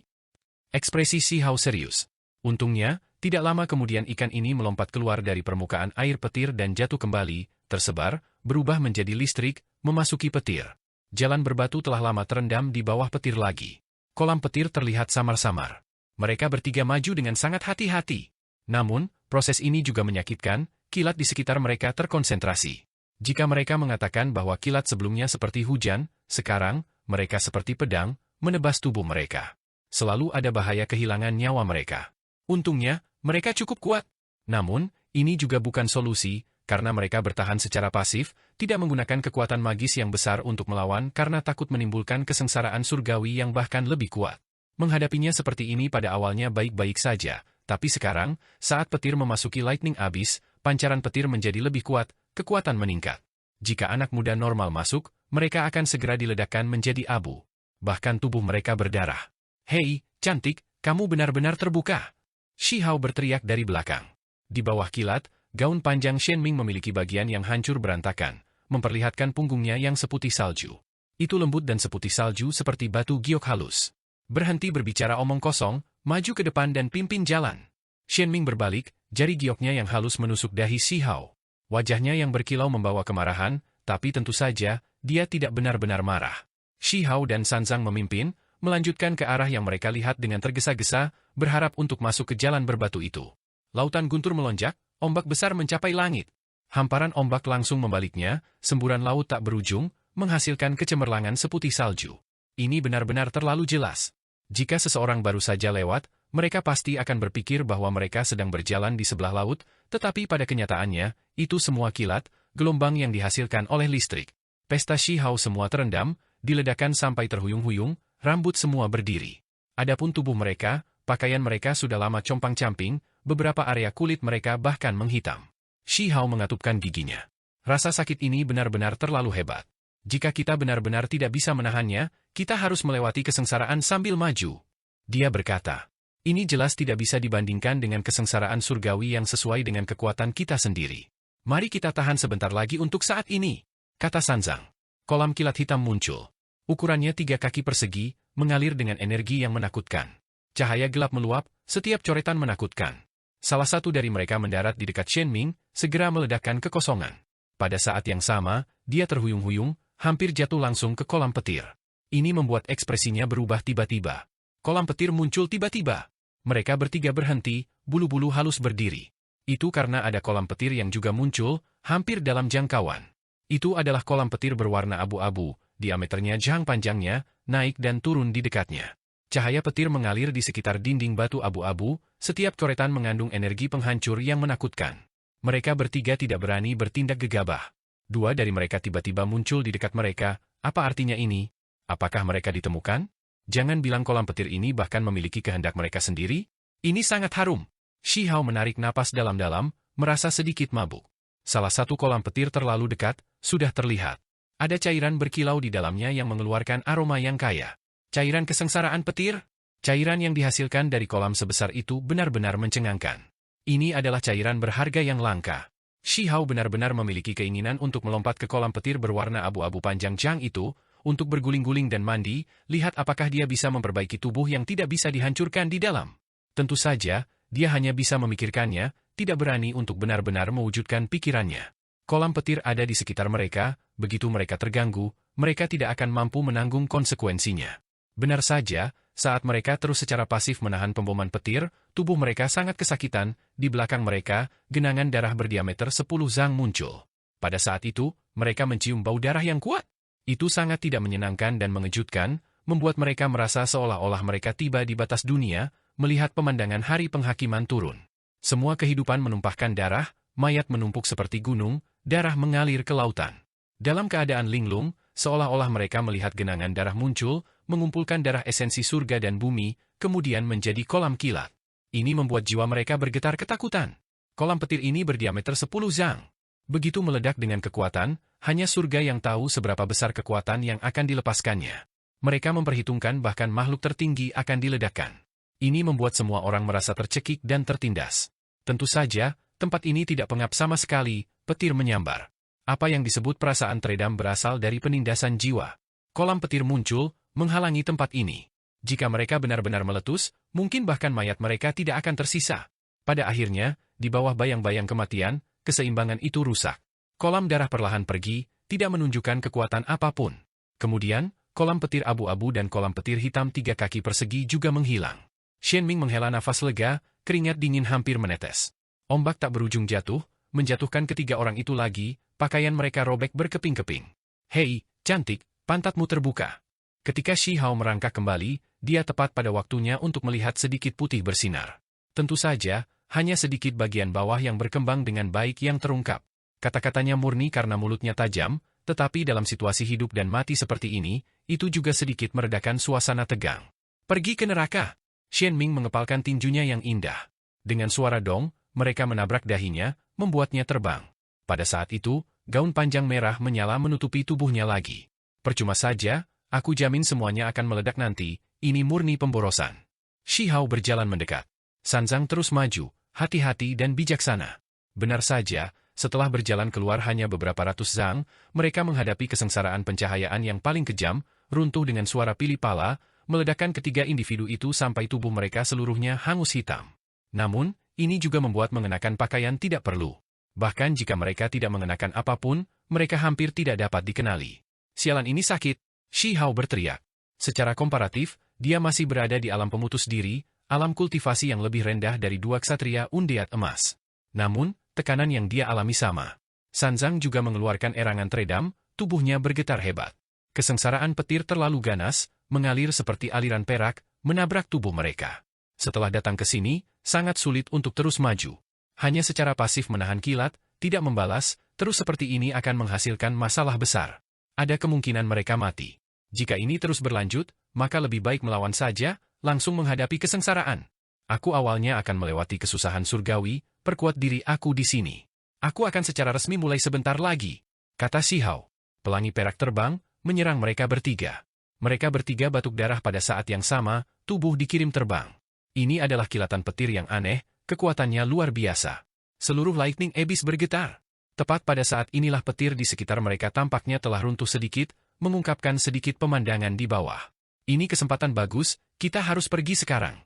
Speaker 1: Ekspresi Shi Hao serius. Untungnya, Tidak lama kemudian ikan ini melompat keluar dari permukaan air petir dan jatuh kembali, tersebar, berubah menjadi listrik, memasuki petir. Jalan berbatu telah lama terendam di bawah petir lagi. Kolam petir terlihat samar-samar. Mereka bertiga maju dengan sangat hati-hati. Namun, proses ini juga menyakitkan, kilat di sekitar mereka terkonsentrasi. Jika mereka mengatakan bahwa kilat sebelumnya seperti hujan, sekarang, mereka seperti pedang, menebas tubuh mereka. Selalu ada bahaya kehilangan nyawa mereka. Untungnya, mereka cukup kuat. Namun, ini juga bukan solusi, karena mereka bertahan secara pasif, tidak menggunakan kekuatan magis yang besar untuk melawan karena takut menimbulkan kesengsaraan surgawi yang bahkan lebih kuat. Menghadapinya seperti ini pada awalnya baik-baik saja, tapi sekarang, saat petir memasuki Lightning Abyss, pancaran petir menjadi lebih kuat, kekuatan meningkat. Jika anak muda normal masuk, mereka akan segera diledakkan menjadi abu. Bahkan tubuh mereka berdarah. "Hei, cantik, kamu benar-benar terbuka!" Shi Hao berteriak dari belakang. Di bawah kilat, gaun panjang Shen Ming memiliki bagian yang hancur berantakan, memperlihatkan punggungnya yang seputih salju. Itu lembut dan seputih salju seperti batu giok halus. Berhenti berbicara omong kosong, maju ke depan dan pimpin jalan. Shen Ming berbalik, jari gioknya yang halus menusuk dahi Shi Hao. Wajahnya yang berkilau membawa kemarahan, tapi tentu saja, dia tidak benar-benar marah. Shi Hao dan Sanzang memimpin, melanjutkan ke arah yang mereka lihat dengan tergesa-gesa, berharap untuk masuk ke jalan berbatu itu. Lautan guntur melonjak, ombak besar mencapai langit. Hamparan ombak langsung membaliknya, semburan laut tak berujung, menghasilkan kecemerlangan seputih salju. Ini benar-benar terlalu jelas. Jika seseorang baru saja lewat, mereka pasti akan berpikir bahwa mereka sedang berjalan di sebelah laut, tetapi pada kenyataannya, itu semua kilat, gelombang yang dihasilkan oleh listrik. Pesta Shi Hao semua terendam, diledakkan sampai terhuyung-huyung, rambut semua berdiri. Adapun tubuh mereka, pakaian mereka sudah lama compang-camping, beberapa area kulit mereka bahkan menghitam. Shi Hao mengatupkan giginya. Rasa sakit ini benar-benar terlalu hebat. Jika kita benar-benar tidak bisa menahannya, kita harus melewati kesengsaraan sambil maju. Dia berkata, ini jelas tidak bisa dibandingkan dengan kesengsaraan surgawi yang sesuai dengan kekuatan kita sendiri. Mari kita tahan sebentar lagi untuk saat ini, kata Sanzang. Kolam kilat hitam muncul. Ukurannya 3 kaki persegi, mengalir dengan energi yang menakutkan. Cahaya gelap meluap, setiap coretan menakutkan. Salah satu dari mereka mendarat di dekat Shen Ming, segera meledakkan kekosongan. Pada saat yang sama, dia terhuyung-huyung, hampir jatuh langsung ke kolam petir. Ini membuat ekspresinya berubah tiba-tiba. Kolam petir muncul tiba-tiba. Mereka bertiga berhenti, bulu-bulu halus berdiri. Itu karena ada kolam petir yang juga muncul, hampir dalam jangkauan. Itu adalah kolam petir berwarna abu-abu, diameternya jang panjangnya, naik dan turun di dekatnya. Cahaya petir mengalir di sekitar dinding batu abu-abu, setiap coretan mengandung energi penghancur yang menakutkan. Mereka bertiga tidak berani bertindak gegabah. 2 dari mereka tiba-tiba muncul di dekat mereka, apa artinya ini? Apakah mereka ditemukan? Jangan bilang kolam petir ini bahkan memiliki kehendak mereka sendiri? Ini sangat harum. Shi Hao menarik napas dalam-dalam, merasa sedikit mabuk. Salah satu kolam petir terlalu dekat, sudah terlihat. Ada cairan berkilau di dalamnya yang mengeluarkan aroma yang kaya. Cairan kesengsaraan petir? Cairan yang dihasilkan dari kolam sebesar itu benar-benar mencengangkan. Ini adalah cairan berharga yang langka. Shi Hao benar-benar memiliki keinginan untuk melompat ke kolam petir berwarna abu-abu panjang jang itu, untuk berguling-guling dan mandi, lihat apakah dia bisa memperbaiki tubuh yang tidak bisa dihancurkan di dalam. Tentu saja, dia hanya bisa memikirkannya, tidak berani untuk benar-benar mewujudkan pikirannya. Kolam petir ada di sekitar mereka, begitu mereka terganggu, mereka tidak akan mampu menanggung konsekuensinya. Benar saja, saat mereka terus secara pasif menahan pemboman petir, tubuh mereka sangat kesakitan, di belakang mereka, genangan darah berdiameter 10 zang muncul. Pada saat itu, mereka mencium bau darah yang kuat. Itu sangat tidak menyenangkan dan mengejutkan, membuat mereka merasa seolah-olah mereka tiba di batas dunia, melihat pemandangan hari penghakiman turun. Semua kehidupan menumpahkan darah, mayat menumpuk seperti gunung, darah mengalir ke lautan. Dalam keadaan linglung, seolah-olah mereka melihat genangan darah muncul, mengumpulkan darah esensi surga dan bumi, kemudian menjadi kolam kilat. Ini membuat jiwa mereka bergetar ketakutan. Kolam petir ini berdiameter 10 zang. Begitu meledak dengan kekuatan, hanya surga yang tahu seberapa besar kekuatan yang akan dilepaskannya. Mereka memperhitungkan bahkan makhluk tertinggi akan diledakkan. Ini membuat semua orang merasa tercekik dan tertindas. Tentu saja, tempat ini tidak pengap sama sekali, petir menyambar. Apa yang disebut perasaan teredam berasal dari penindasan jiwa. Kolam petir muncul, menghalangi tempat ini. Jika mereka benar-benar meletus, mungkin bahkan mayat mereka tidak akan tersisa. Pada akhirnya, di bawah bayang-bayang kematian, keseimbangan itu rusak. Kolam darah perlahan pergi, tidak menunjukkan kekuatan apapun. Kemudian, kolam petir abu-abu dan kolam petir hitam 3 kaki persegi juga menghilang. Shenming menghela nafas lega, keringat dingin hampir menetes. Ombak tak berujung jatuh, menjatuhkan ketiga orang itu lagi, pakaian mereka robek berkeping-keping. Hei, cantik, pantatmu terbuka. Ketika Shi Hao merangkak kembali, dia tepat pada waktunya untuk melihat sedikit putih bersinar. Tentu saja, hanya sedikit bagian bawah yang berkembang dengan baik yang terungkap. Kata-katanya murni karena mulutnya tajam, tetapi dalam situasi hidup dan mati seperti ini, itu juga sedikit meredakan suasana tegang. Pergi ke neraka! Shenming mengepalkan tinjunya yang indah. Dengan suara dong, mereka menabrak dahinya, membuatnya terbang. Pada saat itu, gaun panjang merah menyala menutupi tubuhnya lagi. Percuma saja, aku jamin semuanya akan meledak nanti, ini murni pemborosan. Shi Hao berjalan mendekat. Sanzang terus maju, hati-hati dan bijaksana. Benar saja, setelah berjalan keluar hanya beberapa ratus zang, mereka menghadapi kesengsaraan pencahayaan yang paling kejam, runtuh dengan suara pilih pala, meledakkan ketiga individu itu sampai tubuh mereka seluruhnya hangus hitam. Namun, ini juga membuat mengenakan pakaian tidak perlu. Bahkan jika mereka tidak mengenakan apapun, mereka hampir tidak dapat dikenali. Sialan ini sakit, Shi Hao berteriak. Secara komparatif, dia masih berada di alam pemutus diri, alam kultivasi yang lebih rendah dari 2 ksatria undead emas. Namun, tekanan yang dia alami sama. Sanzang juga mengeluarkan erangan teredam, tubuhnya bergetar hebat. Kesengsaraan petir terlalu ganas, mengalir seperti aliran perak, menabrak tubuh mereka. Setelah datang ke sini, sangat sulit untuk terus maju. Hanya secara pasif menahan kilat, tidak membalas, terus seperti ini akan menghasilkan masalah besar. Ada kemungkinan mereka mati. Jika ini terus berlanjut, maka lebih baik melawan saja, langsung menghadapi kesengsaraan. Aku awalnya akan melewati kesusahan surgawi, perkuat diri aku di sini. Aku akan secara resmi mulai sebentar lagi, kata Shi Hao. Pelangi perak terbang, menyerang mereka bertiga. Mereka bertiga batuk darah pada saat yang sama, tubuh dikirim terbang. Ini adalah kilatan petir yang aneh, kekuatannya luar biasa. Seluruh Lightning Abyss bergetar. Tepat pada saat inilah petir di sekitar mereka tampaknya telah runtuh sedikit, mengungkapkan sedikit pemandangan di bawah. Ini kesempatan bagus, kita harus pergi sekarang.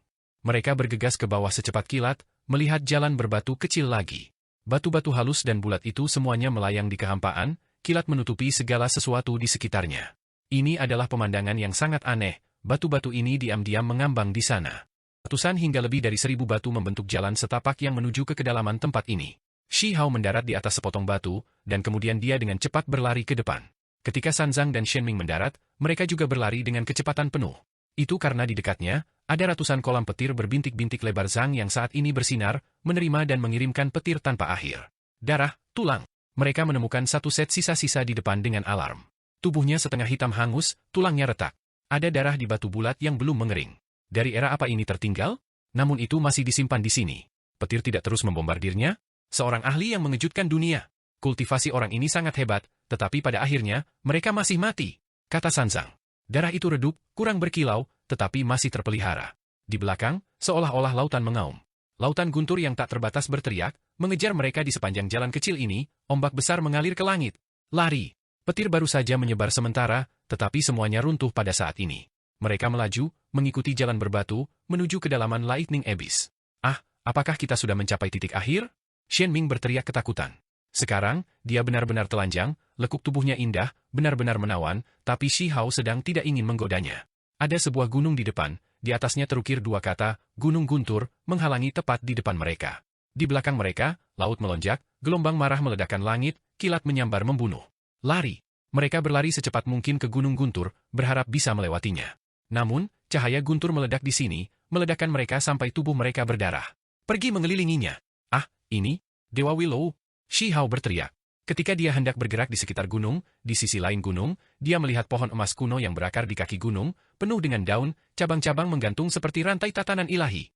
Speaker 1: Mereka bergegas ke bawah secepat kilat, melihat jalan berbatu kecil lagi. Batu-batu halus dan bulat itu semuanya melayang di kehampaan, kilat menutupi segala sesuatu di sekitarnya. Ini adalah pemandangan yang sangat aneh, batu-batu ini diam-diam mengambang di sana. Ratusan hingga lebih dari 1000 batu membentuk jalan setapak yang menuju ke kedalaman tempat ini. Shi Hao mendarat di atas sepotong batu, dan kemudian dia dengan cepat berlari ke depan. Ketika Sanzang dan Shenming mendarat, mereka juga berlari dengan kecepatan penuh. Itu karena di dekatnya, ada ratusan kolam petir berbintik-bintik lebar zang yang saat ini bersinar, menerima dan mengirimkan petir tanpa akhir. Darah, tulang. Mereka menemukan satu set sisa-sisa di depan dengan alarm. Tubuhnya setengah hitam hangus, tulangnya retak. Ada darah di batu bulat yang belum mengering. Dari era apa ini tertinggal? Namun itu masih disimpan di sini. Petir tidak terus membombardirnya? Seorang ahli yang mengejutkan dunia. Kultivasi orang ini sangat hebat, tetapi pada akhirnya, mereka masih mati, kata Sanzang. Darah itu redup, kurang berkilau, tetapi masih terpelihara. Di belakang, seolah-olah lautan mengaum. Lautan guntur yang tak terbatas berteriak, mengejar mereka di sepanjang jalan kecil ini, ombak besar mengalir ke langit. Lari. Petir baru saja menyebar sementara, tetapi semuanya runtuh pada saat ini. Mereka melaju, mengikuti jalan berbatu, menuju kedalaman Lightning Abyss. Ah, apakah kita sudah mencapai titik akhir? Shenming berteriak ketakutan. Sekarang, dia benar-benar telanjang, lekuk tubuhnya indah, benar-benar menawan, tapi Shi Hao sedang tidak ingin menggodanya. Ada sebuah gunung di depan, di atasnya terukir 2 kata, Gunung Guntur, menghalangi tepat di depan mereka. Di belakang mereka, laut melonjak, gelombang marah meledakkan langit, kilat menyambar membunuh. Lari. Mereka berlari secepat mungkin ke Gunung Guntur, berharap bisa melewatinya. Namun, cahaya guntur meledak di sini, meledakkan mereka sampai tubuh mereka berdarah. Pergi mengelilinginya. Ah, ini, Dewa Willow. Shi Hao berteriak. Ketika dia hendak bergerak di sekitar gunung, di sisi lain gunung, dia melihat pohon emas kuno yang berakar di kaki gunung, penuh dengan daun, cabang-cabang menggantung seperti rantai tatanan ilahi.